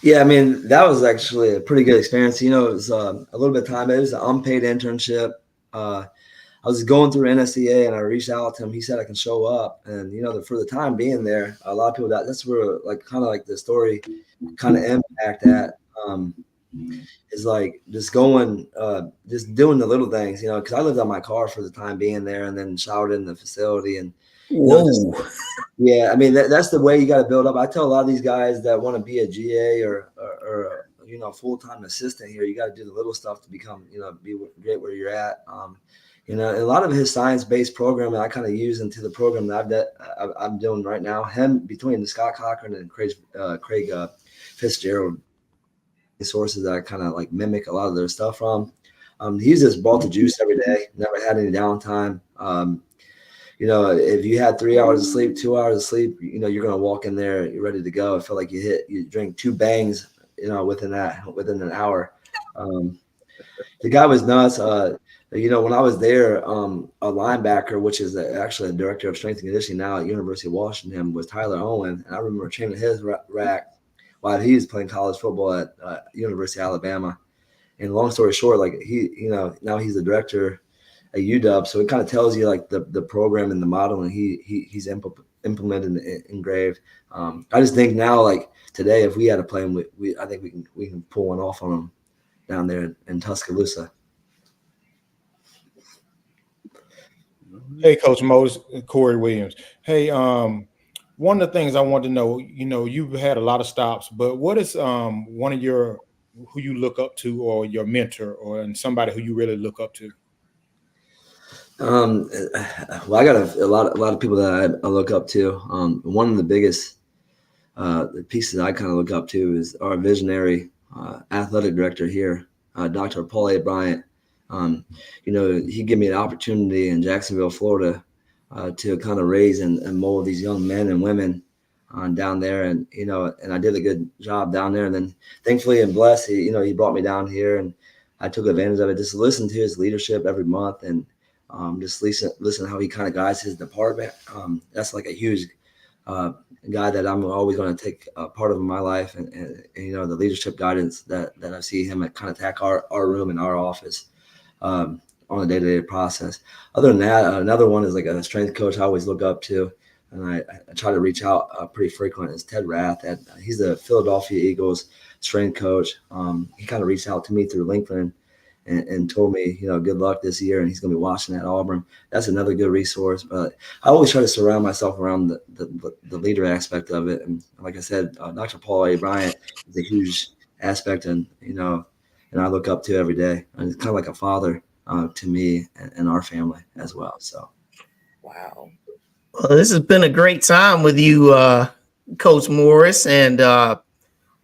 Yeah, I mean, that was actually a pretty good experience. It was a little bit of time. It was an unpaid internship. I was going through NSCA and I reached out to him. He said I can show up. And, for the time being there, a lot of people that's where kind of the story kind of impact at is just going, just doing the little things, because I lived on my car for the time being there and then showered in the facility. And yeah, I mean, that's the way you got to build up. I tell a lot of these guys that want to be a GA or full-time assistant here, you got to do the little stuff to become, be great where you're at. A lot of his science-based program I kind of use into the program that I'm doing right now. Him between Scott Cochran and Craig Fitzgerald, sources that I kind of mimic a lot of their stuff from. He's just brought the juice every day. Never had any downtime. If you had 3 hours of sleep, 2 hours of sleep, you're gonna walk in there, you're ready to go. I feel like you drink 2 bangs, within an hour. The guy was nuts. When I was there, a linebacker, which is actually a director of strength and conditioning now at University of Washington, was Tyler Owen. And I remember training his rack while he was playing college football at University of Alabama. And long story short, now he's the director at UW. So it kind of tells you the program and the model, and he's implemented and engraved. I just think now, today, if we had to play him, I think we can pull one off on him down there in Tuscaloosa. Hey, Coach Moses, Corey Williams. Hey, one of the things I want to know, you've had a lot of stops, but what is one of who you look up to, or your mentor, or somebody who you really look up to? Well, I got a lot of people that I look up to. One of the biggest pieces I kind of look up to is our visionary athletic director here, Dr. Paul A. Bryant. He gave me an opportunity in Jacksonville, Florida, to kind of raise and mold these young men and women down there. And I did a good job down there. And then thankfully and blessed, he brought me down here, and I took advantage of it. Just listen to his leadership every month, and just listen how he kind of guides his department. That's a huge guy that I'm always going to take a part of in my life, and the leadership guidance that I see him kind of attack our room and our office on a day-to-day process. Other than that, another one is a strength coach I always look up to, and I try to reach out pretty frequent, is Ted Rath. He's the Philadelphia Eagles strength coach. He kind of reached out to me through LinkedIn and told me, good luck this year, and he's going to be watching at Auburn. That's another good resource. But I always try to surround myself around the leader aspect of it. And like I said, Dr. Paul A. Bryant is a huge aspect, and I look up to every day. And it's kind of like a father to me and our family as well. So, wow. Well, this has been a great time with you, Coach Morris, and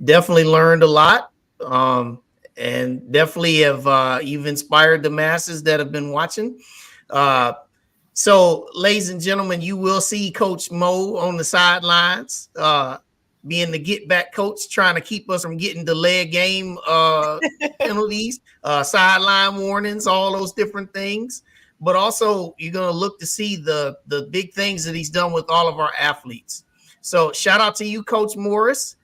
definitely learned a lot. And definitely you've inspired the masses that have been watching. So, ladies and gentlemen, you will see Coach Mo on the sidelines, being the get back coach, trying to keep us from getting delayed game penalties, sideline warnings, all those different things. But also, you're going to look to see the big things that he's done with all of our athletes. So shout out to you, Coach Morris.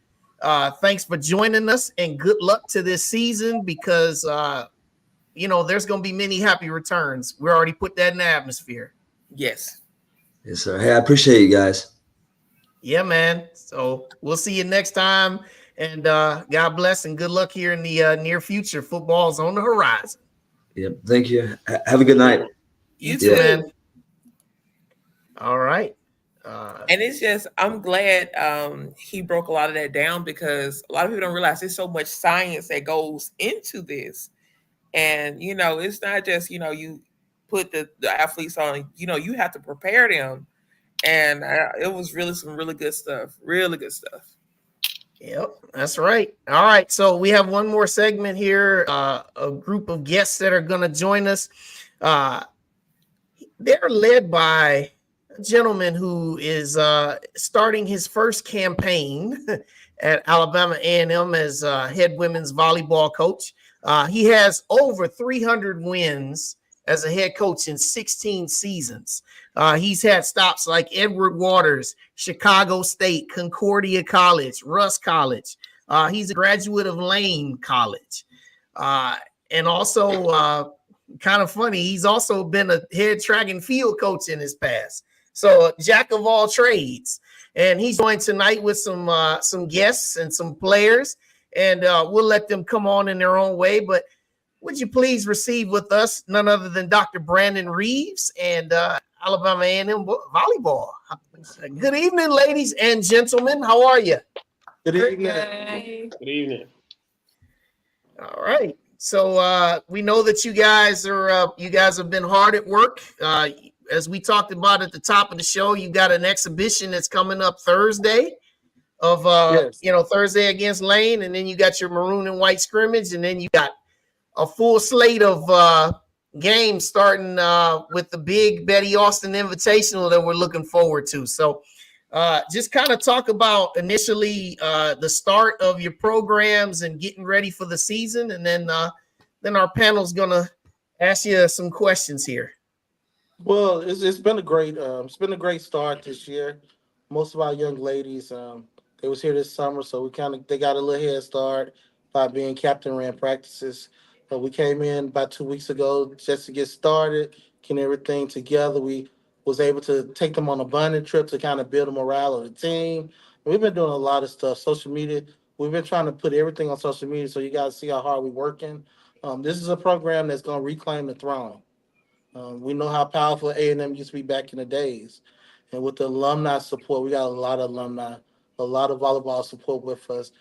Thanks for joining us, and good luck to this season because there's going to be many happy returns. We already put that in the atmosphere. Yes. Yes, sir. Hey, I appreciate you guys. Yeah, man. So we'll see you next time. And God bless and good luck here in the near future. Football's on the horizon. Yep. Thank you. Have a good night. You too, too, man. All right. And it's just, I'm glad he broke a lot of that down because a lot of people don't realize there's so much science that goes into this. And, it's not just, you put the athletes on, you have to prepare them. And it was really some really good stuff. Really good stuff. Yep, that's right. All right. So we have one more segment here. A group of guests that are going to join us. They're led by a gentleman who is starting his first campaign at Alabama A&M as head women's volleyball coach. He has over 300 wins as a head coach in 16 seasons. He's had stops like Edward Waters, Chicago State, Concordia College, Russ College. He's a graduate of Lane College. And also, kind of funny, he's also been a head track and field coach in his past. So jack of all trades. And he's joined tonight with some guests and some players. And we'll let them come on in their own way. But would you please receive with us none other than Dr. Brandon Reeves and Alabama A&M volleyball. Good evening, ladies and gentlemen. How are you? Good evening. Good evening. All right. So we know that you guys have been hard at work. As we talked about at the top of the show, you got an exhibition that's coming up Thursday of Thursday against Lane, and then you got your maroon and white scrimmage, and then you got a full slate of games starting with the big Betty Austin Invitational that we're looking forward to. So just kind of talk about initially the start of your programs and getting ready for the season, and then our panel's gonna ask you some questions here. Well, it's been a great start this year. Most of our young ladies they was here this summer, so they got a little head start by being captain ran practices. We came in about 2 weeks ago just to get started, getting everything together. We was able to take them on a bonding trip to kind of build the morale of the team. We've been doing a lot of stuff. Social media, we've been trying to put everything on social media so you guys see how hard we're working. This is a program that's going to reclaim the throne. We know how powerful A&M used to be back in the days. And with the alumni support, we got a lot of alumni, a lot of volleyball support with us.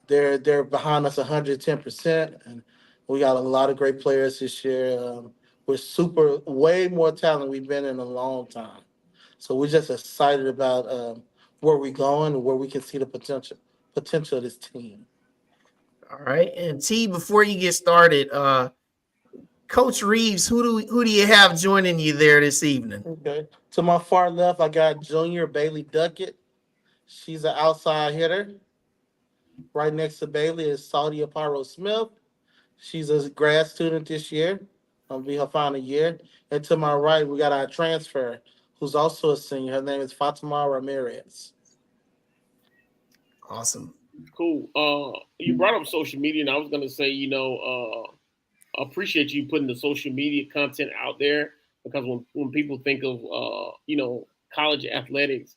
They're behind us 110%, and we got a lot of great players this year. We're way more talent we've been in a long time. So we're just excited about where we're going and where we can see the potential of this team. All right, and T, before you get started, Coach Reeves, who do you have joining you there this evening? Okay, to my far left, I got Junior Bailey Duckett. She's an outside hitter. Right next to Bailey is Saudia Paro Smith. She's a grad student this year. It'll be her final year. And to my right, we got our transfer, who's also a senior. Her name is Fatima Ramirez. Awesome. Cool. You brought up social media, and I was going to say, appreciate you putting the social media content out there, because when people think of, college athletics,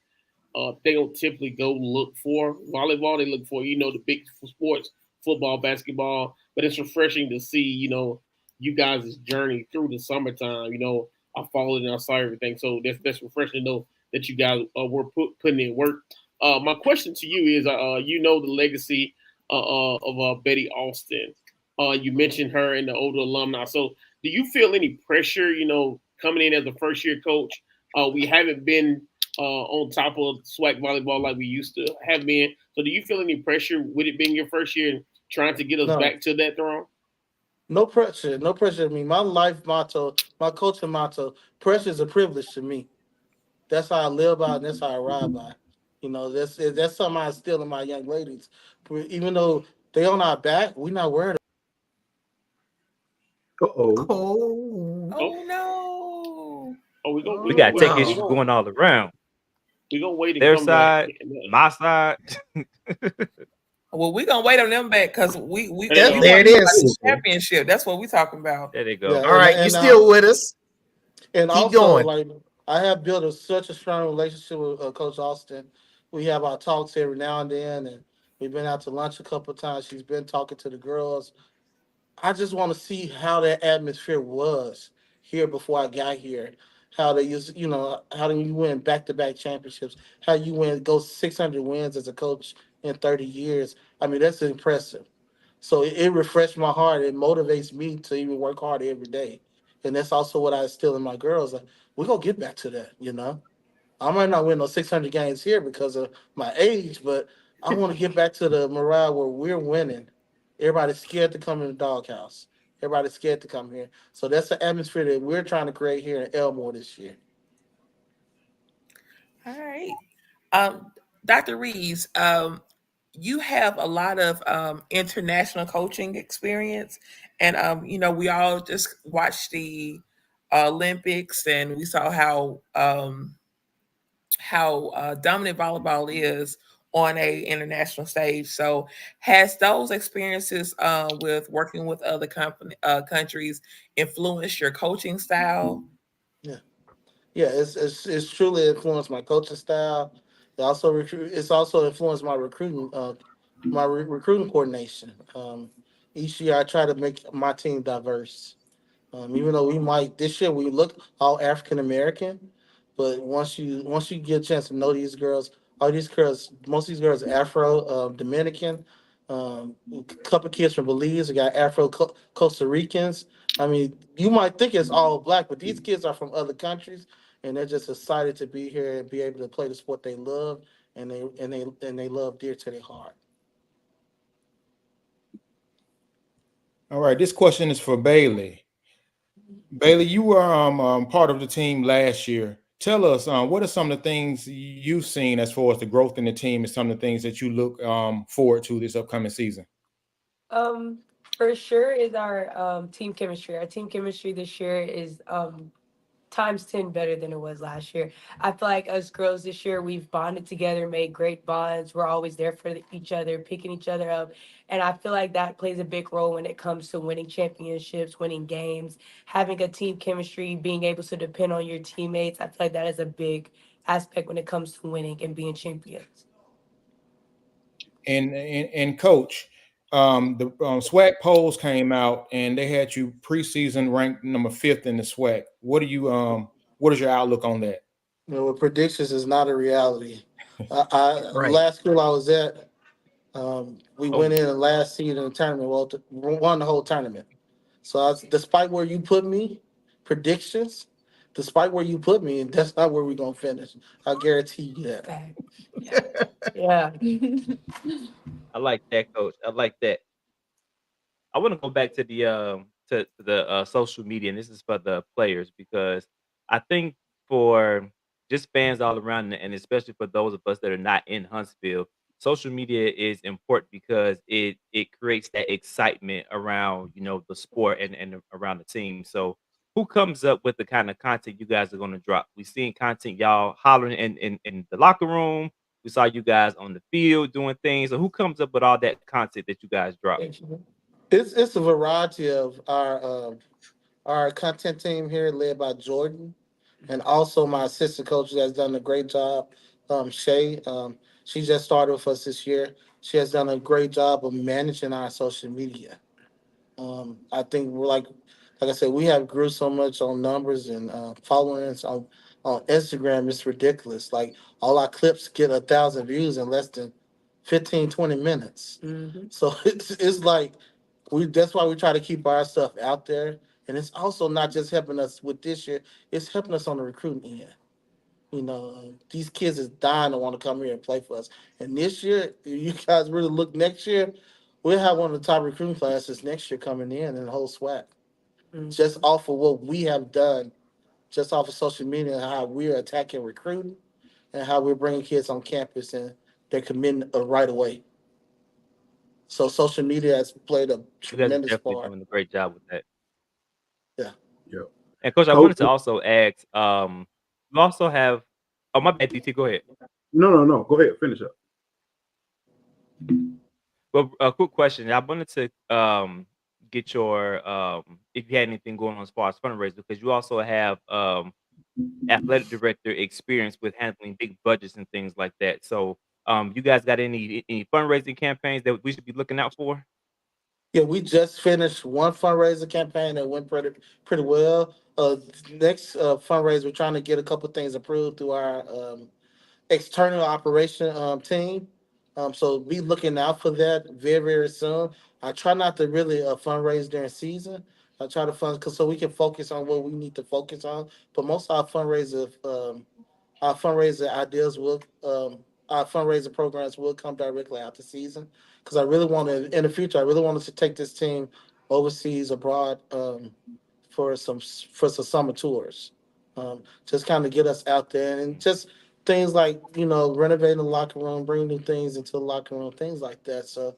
they don't typically go look for volleyball. They look for, the big sports, football, basketball. But it's refreshing to see, you guys' journey through the summertime. I followed and I saw everything. So that's refreshing to know that you guys were putting in work. My question to you is, the legacy of Betty Austin. You mentioned her and the older alumni. So do you feel any pressure, coming in as a first-year coach? We haven't been on top of SWAC volleyball like we used to have been. So do you feel any pressure with it being your first year and trying to get us back to that throne? No pressure. No pressure to me. My life motto, my coaching motto, pressure is a privilege to me. That's how I live by and that's how I ride by. That's something I instill in my young ladies. Even though they on our back, we're not worried. Oh no. We got to take issues going all around. We're going to wait. Their side, my side. Well, we're gonna wait on them back because we There you you go. There want it to talk about the is. championship. That's what we're talking about. There they Yeah, go. All right, you still with us? and Keep also going. like I have built such a strong relationship with Coach Austin. We have our talks every now and then, and we've been out to lunch a couple of times. She's been talking to the girls. I just want to see how that atmosphere was here before I got here. How they use, how do you win back-to-back championships? How you go 600 wins as a coach in 30 years? I mean, that's impressive. So it refreshed my heart. It motivates me to even work hard every day. And that's also what I instill in my girls. Like, we're going to get back to that. I might not win those 600 games here because of my age, but I want to get back to the morale where we're winning. Everybody's scared to come in the doghouse. Everybody's scared to come here. So that's the atmosphere that we're trying to create here in Elmore this year. All right. Dr. Reeves, you have a lot of international coaching experience, and we all just watched the Olympics, and we saw how dominant volleyball is on a international stage. So, has those experiences with working with other countries influenced your coaching style? Yeah. Yeah, it's truly influenced my coaching style. It's also influenced my recruiting recruiting coordination. Each year I try to make my team diverse. Even though we might this year we look all African American, but once you get a chance to know these girls, all these girls, most of these girls are Afro Dominican, a couple kids from Belize. We got Afro Costa Ricans. I mean, you might think it's all black, but these kids are from other countries, and they're just excited to be here and be able to play the sport they love, and they love dear to their heart. All right, this question is for Bailey. Bailey, you were part of the team last year. Tell us, what are some of the things you've seen as far as the growth in the team and some of the things that you look forward to this upcoming season? Um, for sure is our team chemistry. Our team chemistry this year is times 10 better than it was last year. I feel like us girls this year, we've bonded together, made great bonds. We're always there for each other, picking each other up. And I feel like that plays a big role when it comes to winning championships, winning games, having a team chemistry, being able to depend on your teammates. I feel like that is a big aspect when it comes to winning and being champions. And coach, the SWAC polls came out and they had you preseason ranked number 5th in the SWAC. What is your outlook on that? With predictions is not a reality. Right. Last school I was at, we Oh, went in the last seed in the tournament. Well, won the whole tournament. So despite where you put me, predictions, despite where you put me, that's not where we're gonna finish. I guarantee you that. Fact. Yeah. I like that, coach. I like that. I want to go back to the social media, and this is for the players because I think for just fans all around, and especially for those of us that are not in Huntsville, social media is important because it creates that excitement around the sport and around the team. So, who comes up with the kind of content you guys are going to drop? We seen content y'all hollering in the locker room. We saw you guys on the field doing things. So, who comes up with all that content that you guys drop? It's a variety of our content team here, led by Jordan, and also my assistant coach has done a great job. Shay, she just started with us this year. She has done a great job of managing our social media. I think we're like I said, we have grew so much on numbers and followings on Instagram. It's ridiculous. Like all our clips get 1,000 views in less than 15, 20 minutes. Mm-hmm. So it's like that's why we try to keep our stuff out there. And it's also not just helping us with this year, it's helping us on the recruiting end. These kids is dying to want to come here and play for us. And this year, if you guys really look next year, we'll have one of the top recruiting classes next year coming in the whole SWAC. Mm-hmm. Just off of what we have done, just off of social media and how we're attacking recruiting and how we're bringing kids on campus and they're committing right away. So social media has played a You guys are tremendous definitely part. doing a great job with that. Yeah. Yeah. And coach, I Coach, wanted to also ask, you also have oh my bad, DT, go ahead. no. Go ahead. Finish up. Well, a quick question. I wanted to get your if you had anything going on as far as fundraising, because you also have athletic director experience with handling big budgets and things like that. So, you guys got any fundraising campaigns that we should be looking out for? Yeah, we just finished one fundraiser campaign that went pretty well. Next fundraiser, we're trying to get a couple things approved through our external operation team. So be looking out for that very soon. I try not to really fundraise during season. I try to fund cause so we can focus on what we need to focus on. But most of our fundraiser ideas will our fundraiser programs will come directly after season because I really want to in the future I really wanted to take this team overseas abroad for some summer tours, just kind of get us out there and just things like renovating the locker room, bringing new things into the locker room, things like that. So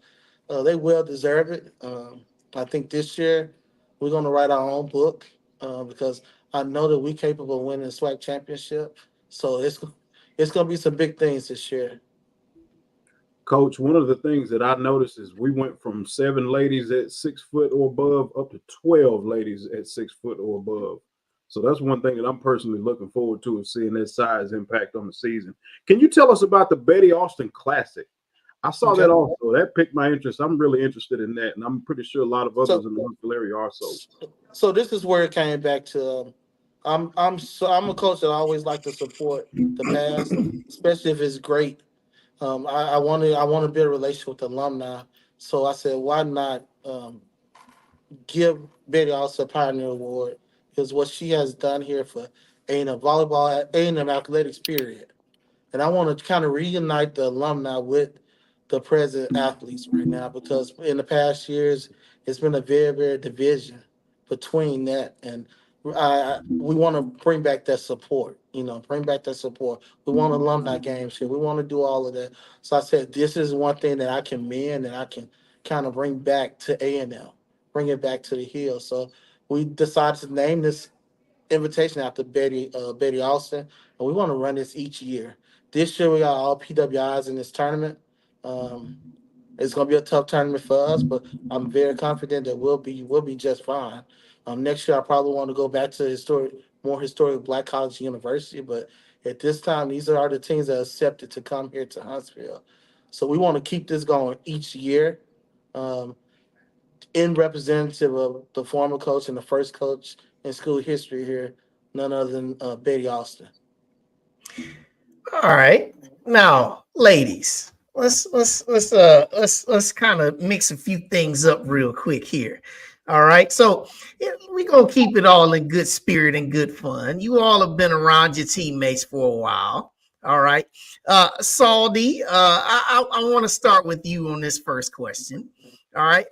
they will deserve it. I think this year we're going to write our own book because I know that we're capable of winning the SWAC championship. So it's going to be some big things this year. Coach, one of the things that I noticed is we went from 7 ladies at 6 foot or above up to 12 ladies at 6 foot or above. So that's one thing that I'm personally looking forward to, is seeing that size impact on the season. Can you tell us about the Betty Austin Classic? I saw that also. That piqued my interest. I'm really interested in that, and I'm pretty sure a lot of others in the local area are so. So this is where it came back to. I'm a coach that I always like to support the past, especially if it's great. I want to build a relationship with the alumni. So I said, why not give Betty also a Pioneer Award? Because what she has done here for A&M volleyball, A&M athletics, period. And I want to kind of reunite the alumni with the present athletes right now, because in the past years, it's been a very division between that. And we want to bring back that support, bring back that support. We want alumni games here. We want to do all of that. So I said, this is one thing that I can mend and I can kind of bring back to A&M, bring it back to the Hill. So we decided to name this invitation after Betty Austin, and we want to run this each year. This year we got all PWIs in this tournament. It's going to be a tough tournament for us, but I'm very confident that we'll be just fine. Next year I probably want to go back to more historic Black College University, but at this time these are the teams that are accepted to come here to Huntsville. So we want to keep this going each year. In representative of the former coach and the first coach in school history here, none other than Betty Austin. All right, now, ladies, let's kind of mix a few things up real quick here. All right, so we're gonna keep it all in good spirit and good fun. You all have been around your teammates for a while. All right, Saldi, I want to start with you on this first question. All right,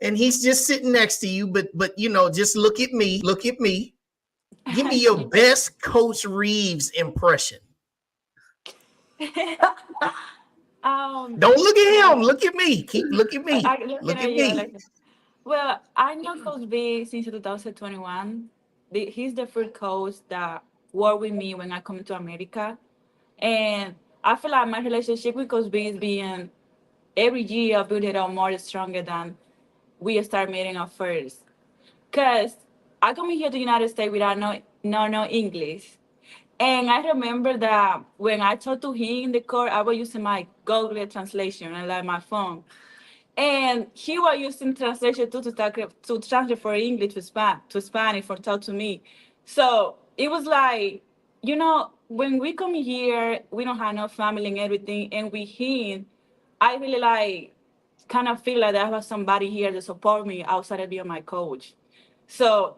and he's just sitting next to you, but just look at me. Give me your best Coach Reeves impression. Don't look at him. Look at me. Look at me. Look at me. Well, I know Coach B since 2021. He's the first coach that worked with me when I come to America. And I feel like my relationship with Coach B is being every year building up more stronger than we start meeting at first. Because I come here to the United States without no English. And I remember that when I talked to him in the court, I was using my Google translation and like my phone. And he was using translation too to translate for English to Spanish for talk to me. So it was like, when we come here, we don't have no family and everything. And with him, I really kind of feel like I have somebody here to support me outside of being my coach. So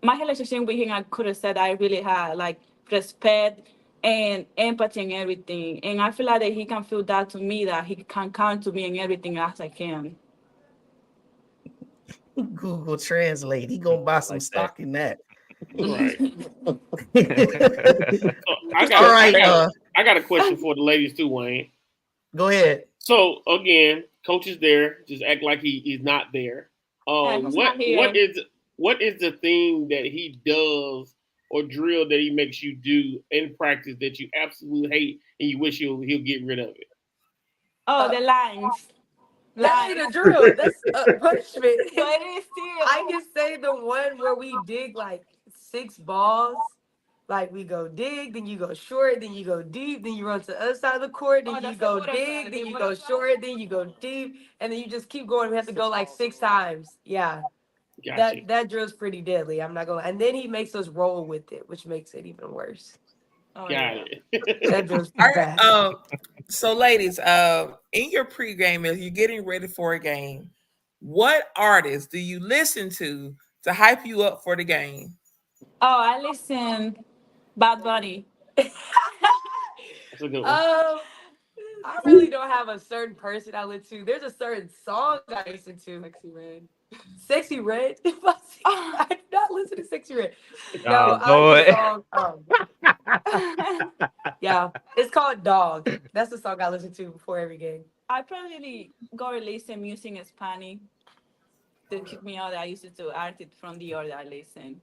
my relationship with him, I could have said I really had respect and empathy and everything. And I feel like that he can feel that to me, that he can count to me and everything as I can. Google Translate. He gonna buy some stock in that. Right. I got a question for the ladies too, Wayne. Go ahead. So again, coach is there. Just act like he's not there. What is the thing that he does or drill that he makes you do in practice that you absolutely hate and you wish he'll get rid of it? Oh, the lines. That ain't a drill. That's a punishment. But it is still. I can say the one where we dig like 6 balls. Like we go dig, then you go short, then you go deep, then you run to the other side of the court, then you that's go what I'm dig, saying. then you What go I'm short, then you go deep, and then you just keep going. We have to go like 6 times. Yeah. Gotcha. That drill's pretty deadly. I'm not gonna lie. And then he makes us roll with it, which makes it even worse. Oh, Got yeah. it. That drill's All right. bad. So ladies, in your pregame, as you're getting ready for a game, what artists do you listen to hype you up for the game? Oh, I listen Bad Bunny. That's a good one. I really don't have a certain person I listen to. There's a certain song I listen to. Sexy Red. Sexy Red. I do not listen to Sexy Red. No, Oh, I like the Lord. song. Yeah, it's called Dog. That's the song I listen to before every game. I probably go listen music in Spanish to keep me out. I used to artists from the order I listen.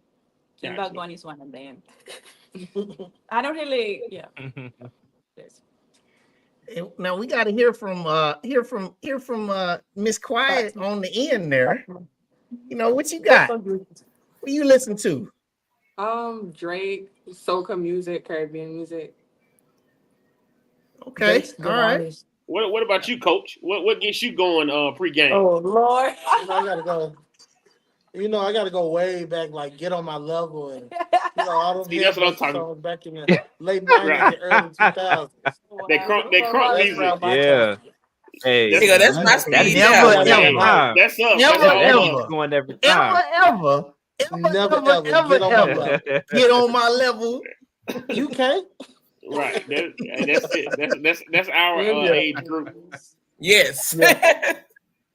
And Bad Gotcha. Bunny is one of them. I don't really, yeah. Yes. Now we got to hear from Miss Quiet on the end there. You know what you got? What you listen to? Drake, soca music, Caribbean music. Okay, Drake's a all good right. artist. What about you, Coach? What gets you going pregame? Oh Lord. I gotta go. I gotta go way back, like Get on My Level, and all those See, that's what I'm talking. songs back in the late '90s Right. and early 2000s. That crunk That's music. around my Yeah. time. Hey, There you go. That's my that speed gets Never, going now. every ever. time. That's up. Never, That's That all gets up. going every time. Ever Never ever get on my level. get on my level. You can't. Right. That's it. That's our Yeah. age group. Yes. And I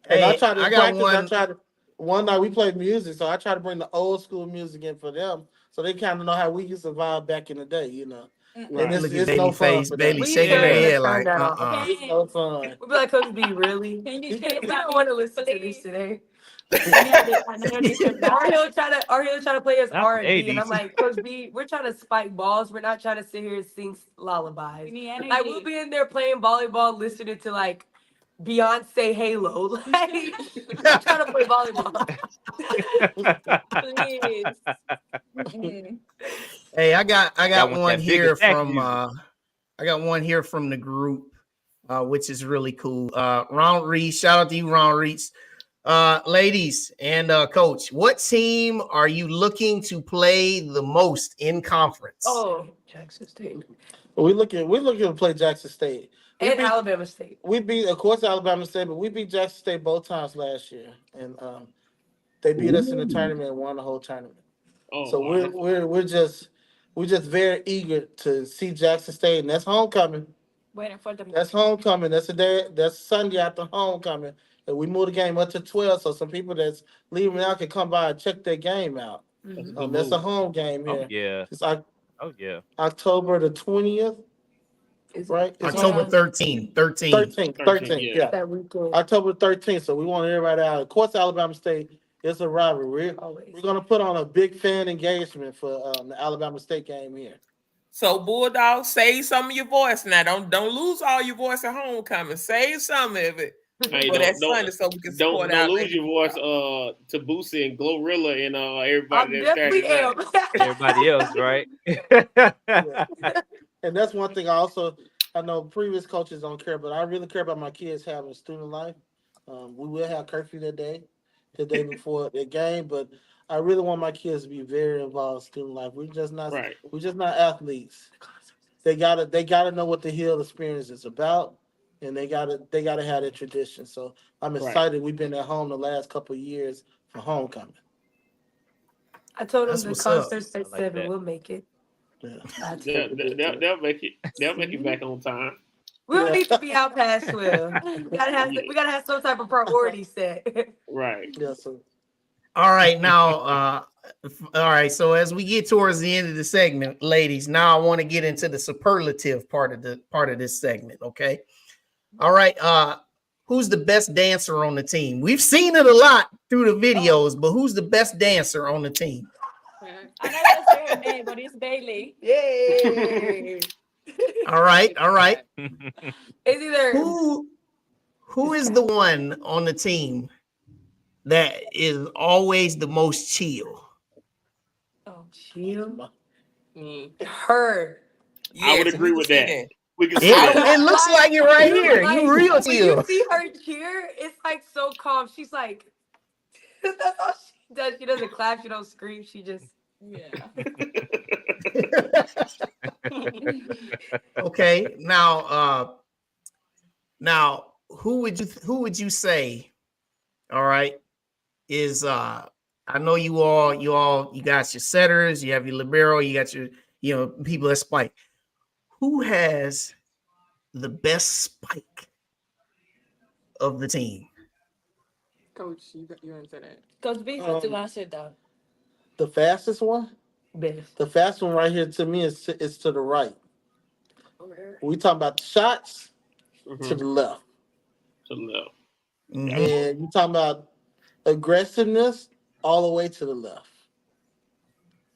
Hey, tried to I got practice. one. One night we played music, so I tried to bring the old school music in for them, so they kind of know how we used to vibe back in the day, And Right. it's, Look at it's Baby no fun Face, for them. Bailey We shaking her turn Yeah. head like, out. It's no fun. We'll be like, Coach B, really? Can you We change don't want to listen to this please? today. Give me another different Or back. he'll try to play us Not the R&B, and I'm 80s. like, Coach B, we're trying to spike balls. We're not trying to sit here and sing lullabies. Give me energy. Like we'll be in there playing volleyball, listening to like Beyonce Halo. Like I'm trying to play volleyball. Please. Mm. hey, I got Y'all want one that big here attack from music. I got one here from the group, which is really cool. Ron Reeves, shout out to you, Ron Reeves. Ladies and Coach, what team are you looking to play the most in conference? Oh, Jackson State We're looking to play Jackson State. and Alabama State. We beat, of course, Alabama State, but we beat Jackson State both times last year, and they beat us in the tournament and won the whole tournament. Oh, So wow. we're just very eager to see Jackson State, and that's homecoming. Waiting for them. That's homecoming. That's Sunday after homecoming, and we move the game up to 12. So some people that's leaving out can come by and check their game out. That's a good That's a move. home game Oh, here. yeah. It's Oh, yeah. October the 20th, right? It's October 13th. 13th, yeah. yeah. That weekend. October 13th. So we want everybody out. Of course, Alabama State is a rivalry. Always. We're going to put on a big fan engagement for the Alabama State game here. So Bulldog, save some of your voice now. Don't lose all your voice at homecoming. Save some of it Hey, for that Sunday so we can support don't our lose ladies. your voice to Boosie and Glorilla and I everybody that's definitely Saturday night. am. Everybody else, right? And that's one thing I know previous coaches don't care, but I really care about my kids having student life. We will have curfew the day before the game, but I really want my kids to be very involved in student life. We're just not athletes. They gotta know what the Hill experience is about, and they gotta have that tradition. So I'm excited. We've been at home the last couple of years for homecoming. I told them That's the what's up. concert's at I like 7. that. We'll make it. Yeah. They'll make it. They'll make it back on time. We don't need to be out past 12. We gotta have some type of priority set. Right. Yeah, so All right, now, all right. So as we get towards the end of the segment, ladies, now I want to get into the superlative part of this segment. Okay. All right. Who's the best dancer on the team? We've seen it a lot through the videos, but who's the best dancer on the team? I'm not gonna say her name, but it's Bailey. Yay! All right. It's either Who is the one on the team that is always the most chill? Oh, chill. Mm. Her. I would Yes, agree we can with see that. that. We can see It, that. it looks like it right here. You real When chill. you see her cheer, it's like so calm. She's like, that's all she does. She doesn't clap. She don't scream. She just. Yeah. Okay. Now who would you say, all right, is I know you got your setters, you have your libero, you got your people that spike. Who has the best spike of the team? Coach, you answer that. Coach B has to answer that. The fastest one? Best. The fast one right here to me is to the right. We talking about the shots to the left. To the left. And you talking about aggressiveness all the way to the left.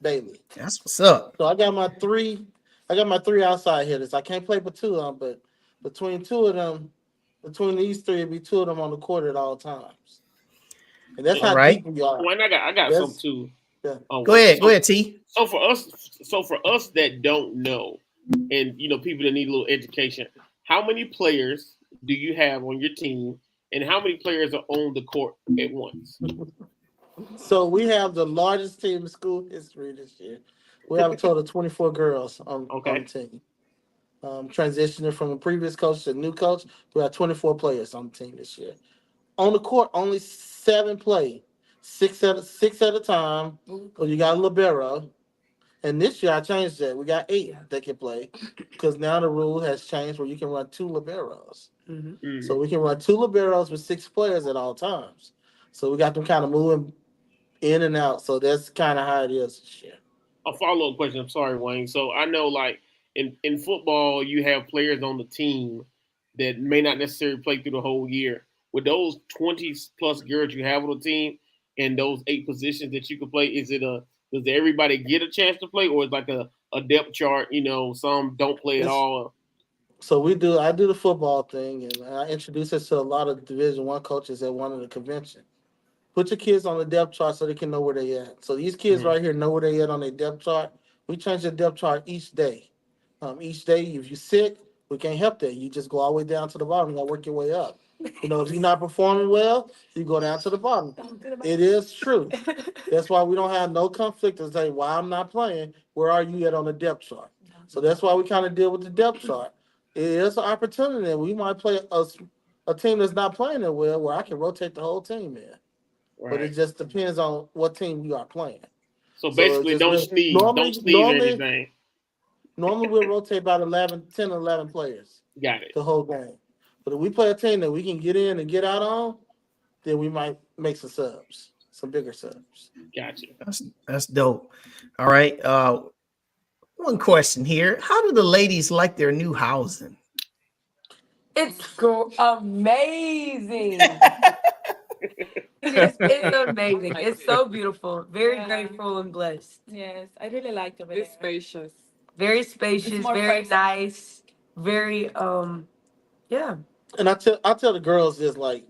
Bailey. That's what's up. So I got my three outside hitters. I can't play but two of them, but between these three, it'd be two of them on the court at all times. And that's how deep we are. Well, and I got some too. Yeah. Go ahead, T. So for us that don't know, and people that need a little education, how many players do you have on your team, and how many players are on the court at once? So we have the largest team in school history this year. We have a total of 24 girls on the team. Transitioning from a previous coach to a new coach, we have 24 players on the team this year. On the court, only 7 play, six at a time. So you got a libero. And this year I changed that. We got 8 that can play because now the rule has changed where you can run 2 liberos. So we can run 2 liberos with 6 players at all times. So we got them kind of moving in and out. So that's kind of how it is this year. A follow-up question. I'm sorry, Wayne. So I know, like in football, you have players on the team that may not necessarily play through the whole year. With those 20 plus girls you have on the team and those 8 positions that you can play, does everybody get a chance to play, or is like a depth chart? Some don't play at all. So I do the football thing, and I introduce it to a lot of Division I coaches at one of the convention. Put your kids on the depth chart so they can know where they at. So these kids right here know where they at on their depth chart. We change the depth chart each day. Each day, if you're sick, we can't help that. You just go all the way down to the bottom. You gotta work your way up. If you're not performing well, you go down to the bottom. It is true. That's why we don't have no conflict to say why I'm not playing. Where are you at on the depth chart? So that's why we kind of deal with the depth chart. It is an opportunity that we might play a team that's not playing that well, where I can rotate the whole team in. Right. But it just depends on what team you are playing. So basically, don't sneeze or anything. Normally, we'll rotate about 10 or 11 players. Got it. The whole game. But if we play a team that we can get in and get out on, then we might make some subs, some bigger subs. Gotcha. That's dope. All right. One question here. How do the ladies like their new housing? It's amazing. It's amazing. It's so beautiful. Very grateful and blessed. Yes, I really liked it. It's spacious. Very spacious, very nice, very yeah. And I tell the girls this, like,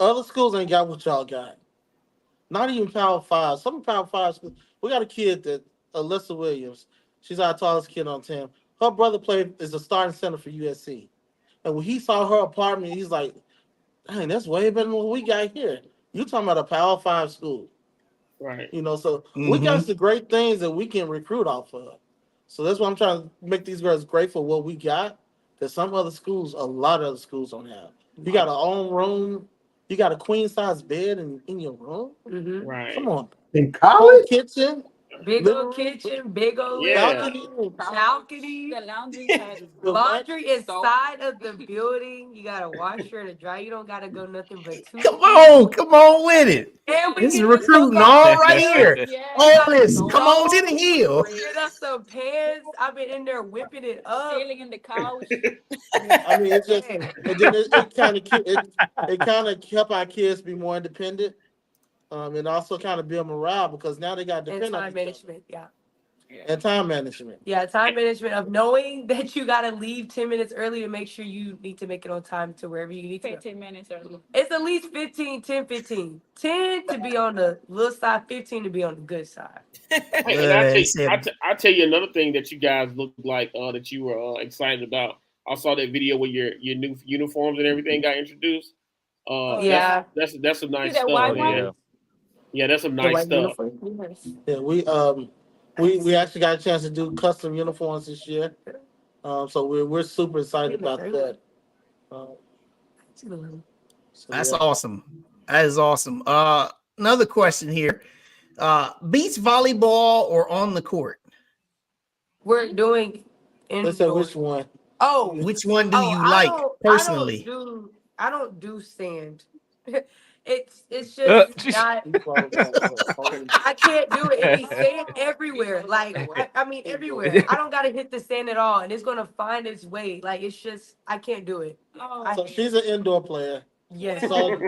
other schools ain't got what y'all got. Not even Power 5. Some Power 5 schools. We got a kid that Alyssa Williams. She's our tallest kid on the team. Her brother is a starting center for USC. And when he saw her apartment, he's like, dang, that's way better than what we got here. You talking about a Power 5 school. Right. So we got some great things that we can recruit off of. So that's why I'm trying to make these girls grateful for what we got that some other schools, a lot of other schools don't have. You got a own room. You got a queen size bed in your room. Right. Come on. In college? Kitchen. Big old kitchen, big old balcony. The laundry pad is laundry inside of the building. You got a washer and a dryer. You don't gotta go nothing but 2. Come on with it. And we this is get recruiting all right here. All this. Come on to the hill. Get us some pants. I've been in there whipping it up. Sailing in the couch. I mean, it's just, and then it kind of help our kids be more independent. And also kind of build morale because now they got to depend on time management, yeah. And time management. Yeah, time management of knowing that you gotta leave 10 minutes early to make sure you need to make it on time to wherever you need to go. 15 minutes early. It's at least 15, 10, 15. 10 to be on the little side, 15 to be on the good side. And I tell you another thing that you guys look like that you were excited about. I saw that video where your new uniforms and everything got introduced. Yeah. That's some nice See that stuff, white man. one? Yeah, that's some The nice white stuff. uniform? Yes. Yeah, we actually got a chance to do custom uniforms this year. So we're super excited about that. That's awesome. That is awesome. Another question here. Beach volleyball or on the court? We're doing They said which one? Oh, which one do you like personally? I don't do sand. It's just not. I can't do it. It's sand everywhere. Like I mean everywhere. I don't gotta hit the sand at all, and it's gonna find its way. Like it's just I can't do it. So she's an indoor player. Yes. So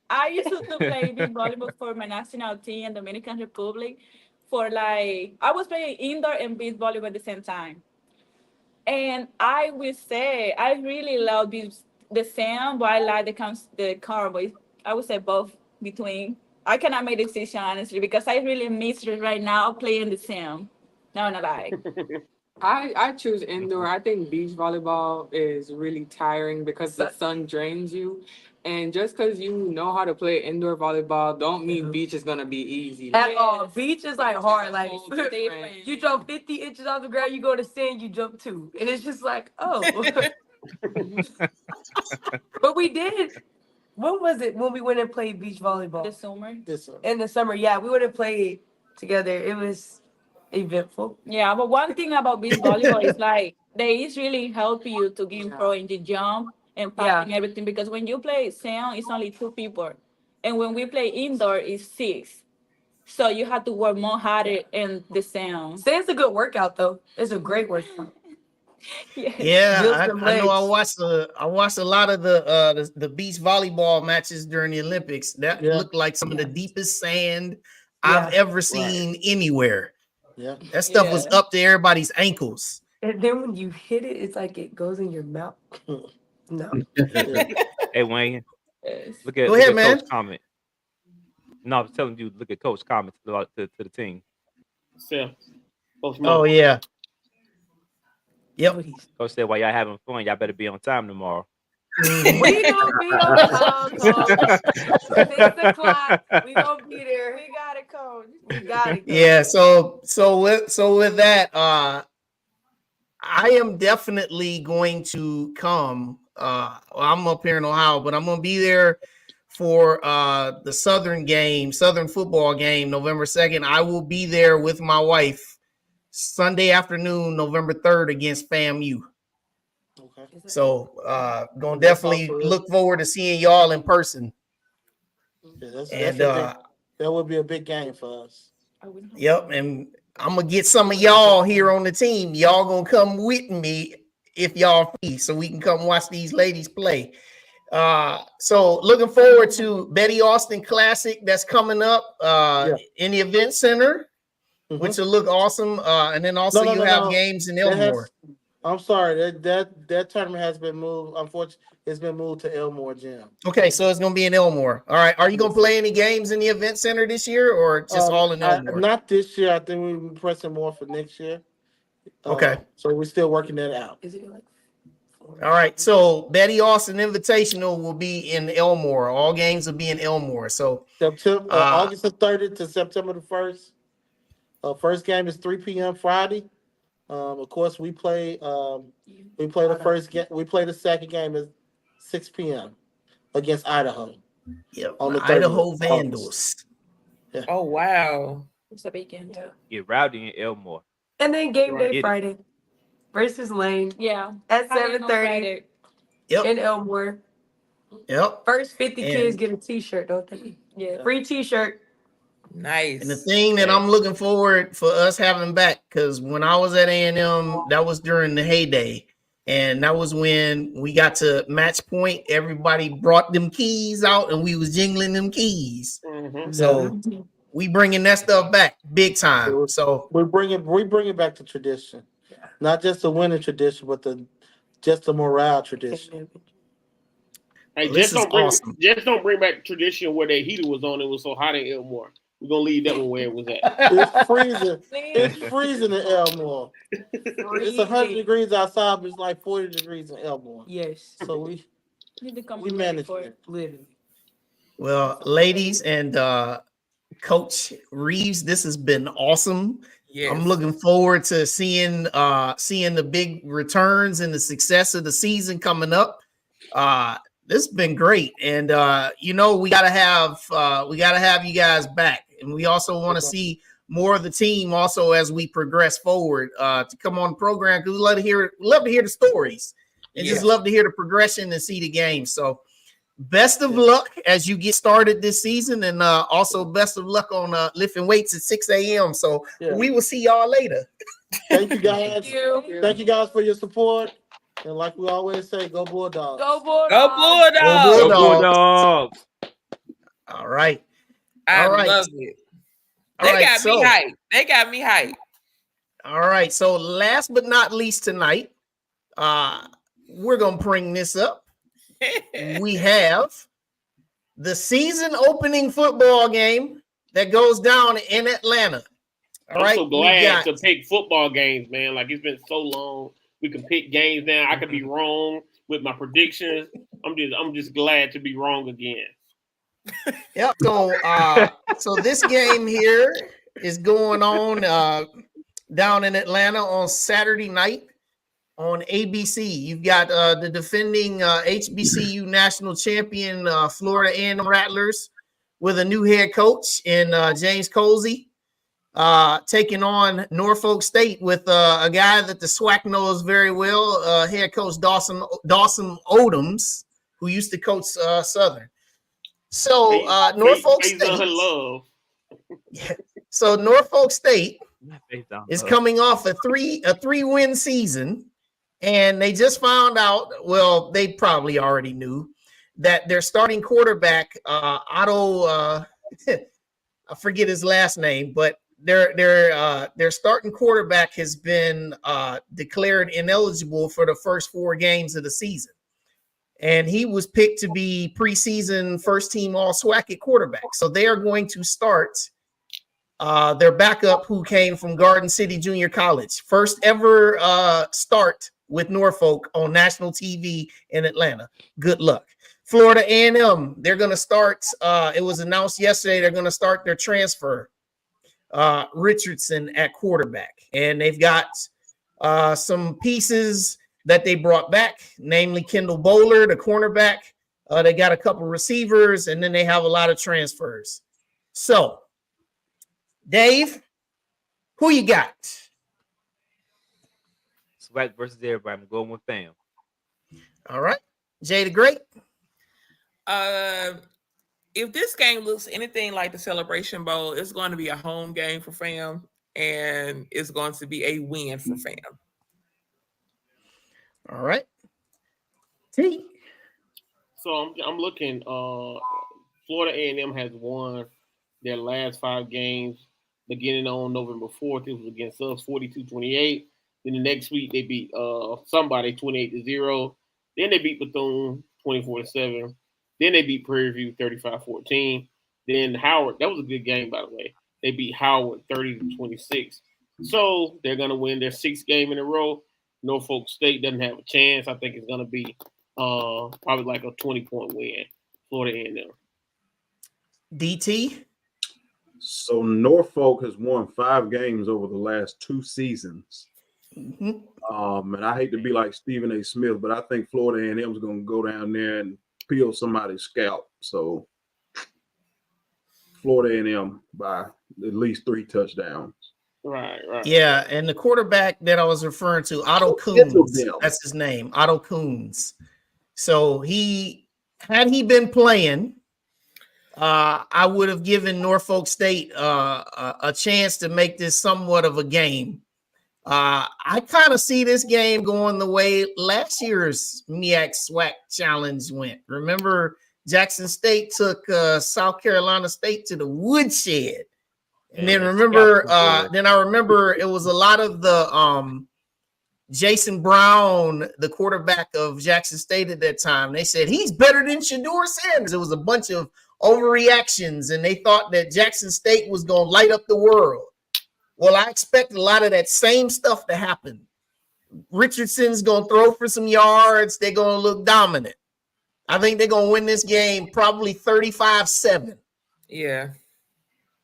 I used to play beach volleyball for my national team in Dominican Republic. I was playing indoor and beach volleyball at the same time. And I would say I really love the sand, but I like the cowboy. I would say both between. I cannot make a decision honestly because I really miss it right now playing the sand. No, not I. I choose indoor. I think beach volleyball is really tiring because the sun drains you. And just because you know how to play indoor volleyball, don't mean beach is gonna be easy. At all. Beach is like hard. Like different. you jump 50 inches off the ground, you go to sand, you jump 2. And it's just like, oh. But we did. When was it when we went and played beach volleyball? This summer. In the summer, yeah. We would have played together. It was eventful. Yeah, but one thing about beach volleyball is like they really help you to get pro in the jump and passing everything because when you play sand, it's only 2 people, and when we play indoor, it's 6. So you have to work more harder in the sand. Sand's a good workout, though. It's a great workout. Yeah, I know. I watched a lot of the beach volleyball matches during the Olympics. That looked like some of the deepest sand I've ever seen anywhere. Yeah, that stuff was up to everybody's ankles. And then when you hit it, it's like it goes in your mouth. No. Hey Wayne, look at man. Coach's comment. No, I was telling you, look at Coach's comments to the team. Yeah. Oh yeah. Yep. Coach said, while y'all having fun, y'all better be on time tomorrow. We gonna be on time, Coach. 6 o'clock. We gonna be there. We got it, Coach. We got it. Coach. Yeah. So with that, I am definitely going to come. I'm up here in Ohio, but I'm gonna be there for the Southern football game, November 2nd. I will be there with my wife Sunday afternoon, November 3rd against FAMU. Okay. So gonna definitely look forward to seeing y'all in person. Yeah, that would be a big game for us. Yep, and I'm gonna get some of y'all here on the team. Y'all gonna come with me if y'all free, so we can come watch these ladies play. So looking forward to Betty Austin Classic that's coming up in the event center, which will look awesome. And then also you have games in Elmore. I'm sorry, that tournament has been moved. Unfortunately, it's been moved to Elmore Gym. Okay, so it's gonna be in Elmore. All right. Are you gonna play any games in the event center this year, or just all in Elmore? Not this year. I think we're pressing more for next year. Okay. So we're still working that out. All right. So Betty Austin Invitational will be in Elmore. All games will be in Elmore. So September, August the 30th to September the 1st. First game is 3 p.m. Friday. Of course, we play the first game. We play the second game at 6 p.m. against Idaho. Yep, on the Idaho Vandals. Yeah. Oh wow, it's a weekend. Get rowdy in Elmore. And then game day Friday versus Lane. Yeah, at 7:30. Yep. In Elmore. Yep. First 50 kids get a T-shirt, don't they? Yeah. Free T-shirt. Nice. And the thing that I'm looking forward for us having back, because when I was at A&M, that was during the heyday. And that was when we got to match point. Everybody brought them keys out and we was jingling them keys. Mm-hmm. So we bringing that stuff back big time. So we bring it back to tradition, not just the winning tradition, but just the morale tradition. Hey, Well, this is awesome. Just don't bring back tradition where that heater was on. It was so hot in Elmore. We're gonna leave that one where it was at. It's freezing. It's freezing in Elmore. It's 100 degrees outside, but it's like 40 degrees in Elmore. Yes. So we Need to come manage for it. literally. Well, ladies and Coach Reeves, this has been awesome. Yes. I'm looking forward to seeing the big returns and the success of the season coming up. This has been great, and we gotta have you guys back, and we also want to see more of the team also as we progress forward to come on the program, because we love to hear the stories and just love to hear the progression and see the game. So best of luck as you get started this season, and also best of luck on lifting weights at 6 a.m. So we will see y'all later. Thank you guys. Thank you guys for your support. And like we always say, go Bulldogs. Go Bulldogs. Go Bulldogs. Go Bulldogs. All right. I love it. They got me hyped. All right. So last but not least tonight, we're gonna bring this up. We have the season opening football game that goes down in Atlanta. All right. I'm so glad to pick football games, man. Like, it's been so long. We can pick games now. I could be wrong with my predictions. I'm just glad to be wrong again. Yep. So this game here is going on down in Atlanta on Saturday night on ABC. You've got the defending HBCU national champion Florida A&M Rattlers with a new head coach in James Colsey, taking on Norfolk State with a guy that the SWAC knows very well, head coach Dawson Odoms, who used to coach Southern. So Norfolk State. So Norfolk State is coming off a three-win season, and they just found out. Well, they probably already knew that their starting quarterback, Otto, I forget his last name, but their starting quarterback has been declared ineligible for the first 4 games of the season. And he was picked to be preseason first team all SWAC at quarterback. So they are going to start their backup, who came from Garden City Junior College. First ever start with Norfolk on national TV in Atlanta. Good luck. Florida A&M, they're going to start. It was announced yesterday they're going to start their transfer, Richardson at quarterback. And they've got some pieces that they brought back, namely Kendall Bowler, the cornerback. They got a couple receivers, and then they have a lot of transfers. So, Dave, who you got? SWAC versus everybody. I'm going with fam. All right. Jay the Great. If this game looks anything like the Celebration Bowl, it's going to be a home game for fam, and it's going to be a win for fam. All right. T. So I'm looking. Florida A&M has won their last 5 games, beginning on November 4th. It was against us, 42-28. Then the next week they beat somebody 28-0. Then they beat Bethune 24-7. Then they beat Prairie View 35-14. Then Howard, that was a good game, by the way. They beat Howard 30-26. So they're gonna win their 6th game in a row. Norfolk State doesn't have a chance. I think it's gonna be probably like a 20-point win. Florida A&M. DT. So Norfolk has won 5 games over the last 2 seasons. Mm-hmm. And I hate to be like Stephen A. Smith, but I think Florida A&M is going to go down there and peel somebody's scalp. So Florida A&M by at least 3 touchdowns. Right. Yeah, and the quarterback that I was referring to, Otto Coons, that's his name, Otto Coons. So had he been playing, I would have given Norfolk State a chance to make this somewhat of a game. I kind of see this game going the way last year's MEAC SWAC challenge went. Remember, Jackson State took South Carolina State to the woodshed And then remember, then I remember it was a lot of the Jason Brown, the quarterback of Jackson State at that time. They said he's better than Shador Sanders. It was a bunch of overreactions, and they thought that Jackson State was going to light up the world. Well, I expect a lot of that same stuff to happen. Richardson's going to throw for some yards. They're going to look dominant. I think they're going to win this game probably 35-7. Yeah.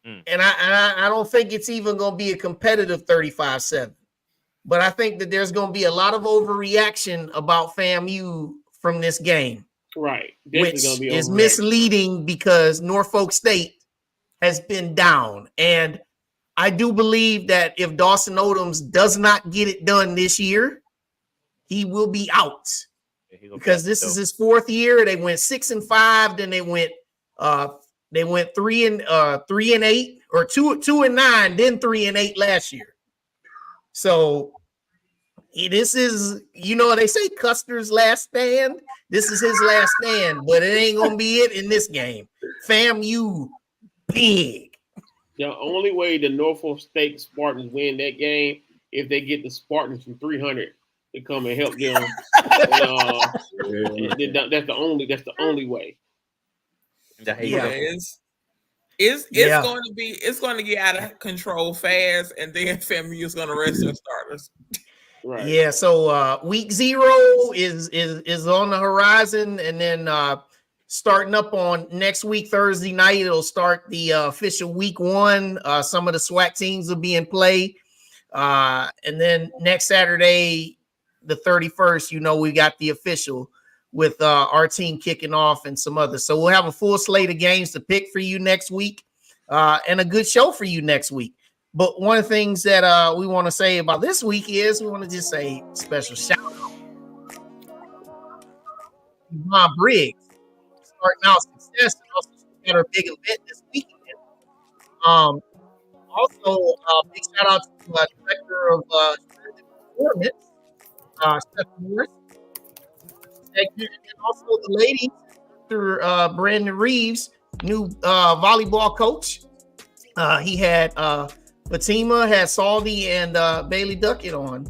And I don't think it's even going to be a competitive 35-7. But I think that there's going to be a lot of overreaction about FAMU from this game. Right. Which is misleading because Norfolk State has been down. And I do believe that if Dawson Odoms does not get it done this year, he will be out. Because this is his fourth year. They went 6-5, then they went 3-8 or 2-9, then 3-8 last year. So this is, they say Custer's last stand. This is his last stand, but it ain't gonna be it in this game. FAMU big. The only way the Norfolk State Spartans win that game if they get the Spartans from 300 to come and help them. That's the only way. It's going to get out of control fast, and then FAMU is going to rest their starters. Right. Yeah. So week 0 is on the horizon, and then starting up on next week Thursday night, it'll start the official week 1. Some of the SWAC teams will be in play, and then next Saturday, the 31st, we got the official with our team kicking off and some others. So we'll have a full slate of games to pick for you next week, and a good show for you next week. But one of the things that we want to say about this week is we want to just say special shout out to Yvonne Briggs, starting out success, and also she had her big event this weekend. Also, big shout out to the director of performance, Seth, and also the ladies, Dr. Brandon Reeves, new volleyball coach. He had Fatima, had Saldi, and Bailey Duckett on.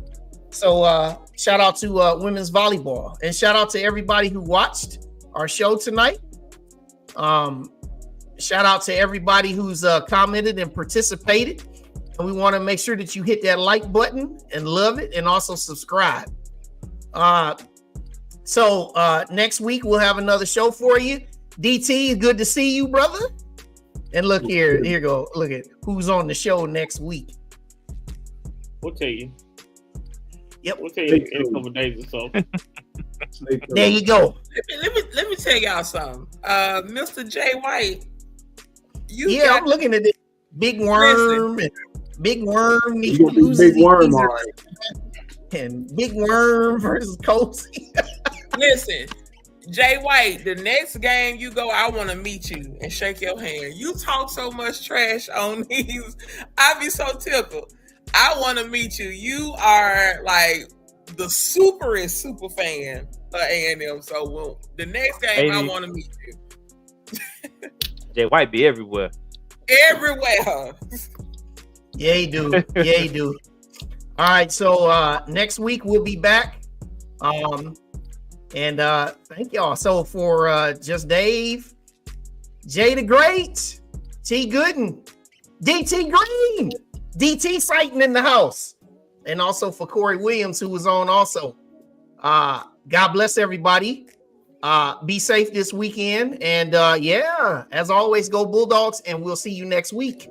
So shout out to women's volleyball, and shout out to everybody who watched our show tonight. Shout out to everybody who's commented and participated. And we want to make sure that you hit that like button and love it, and also subscribe. So next week we'll have another show for you. DT, good to see you, brother. And look here you go. Look at who's on the show next week. We'll tell you. Yep. We'll tell you in a couple days or so. There you go. Let me tell y'all something. Mr. Jay White. I'm looking at this big worm. And big worm needs to lose big worm, all right. And big worm versus Cozy. Listen, Jay White, the next game you go, I want to meet you and shake your hand. You talk so much trash on these. I be so tickled. I want to meet you. You are like the super fan of A&M. So the next game, I want to meet you. Jay White be everywhere. Everywhere. Yeah, he do. All right, so next week we'll be back. And thank y'all. So for Just Dave, Jay the Great, T Gooden, DT Green, DT Sighton in the house, and also for Corey Williams, who was on also. God bless everybody. Be safe this weekend. And as always, go Bulldogs, and we'll see you next week.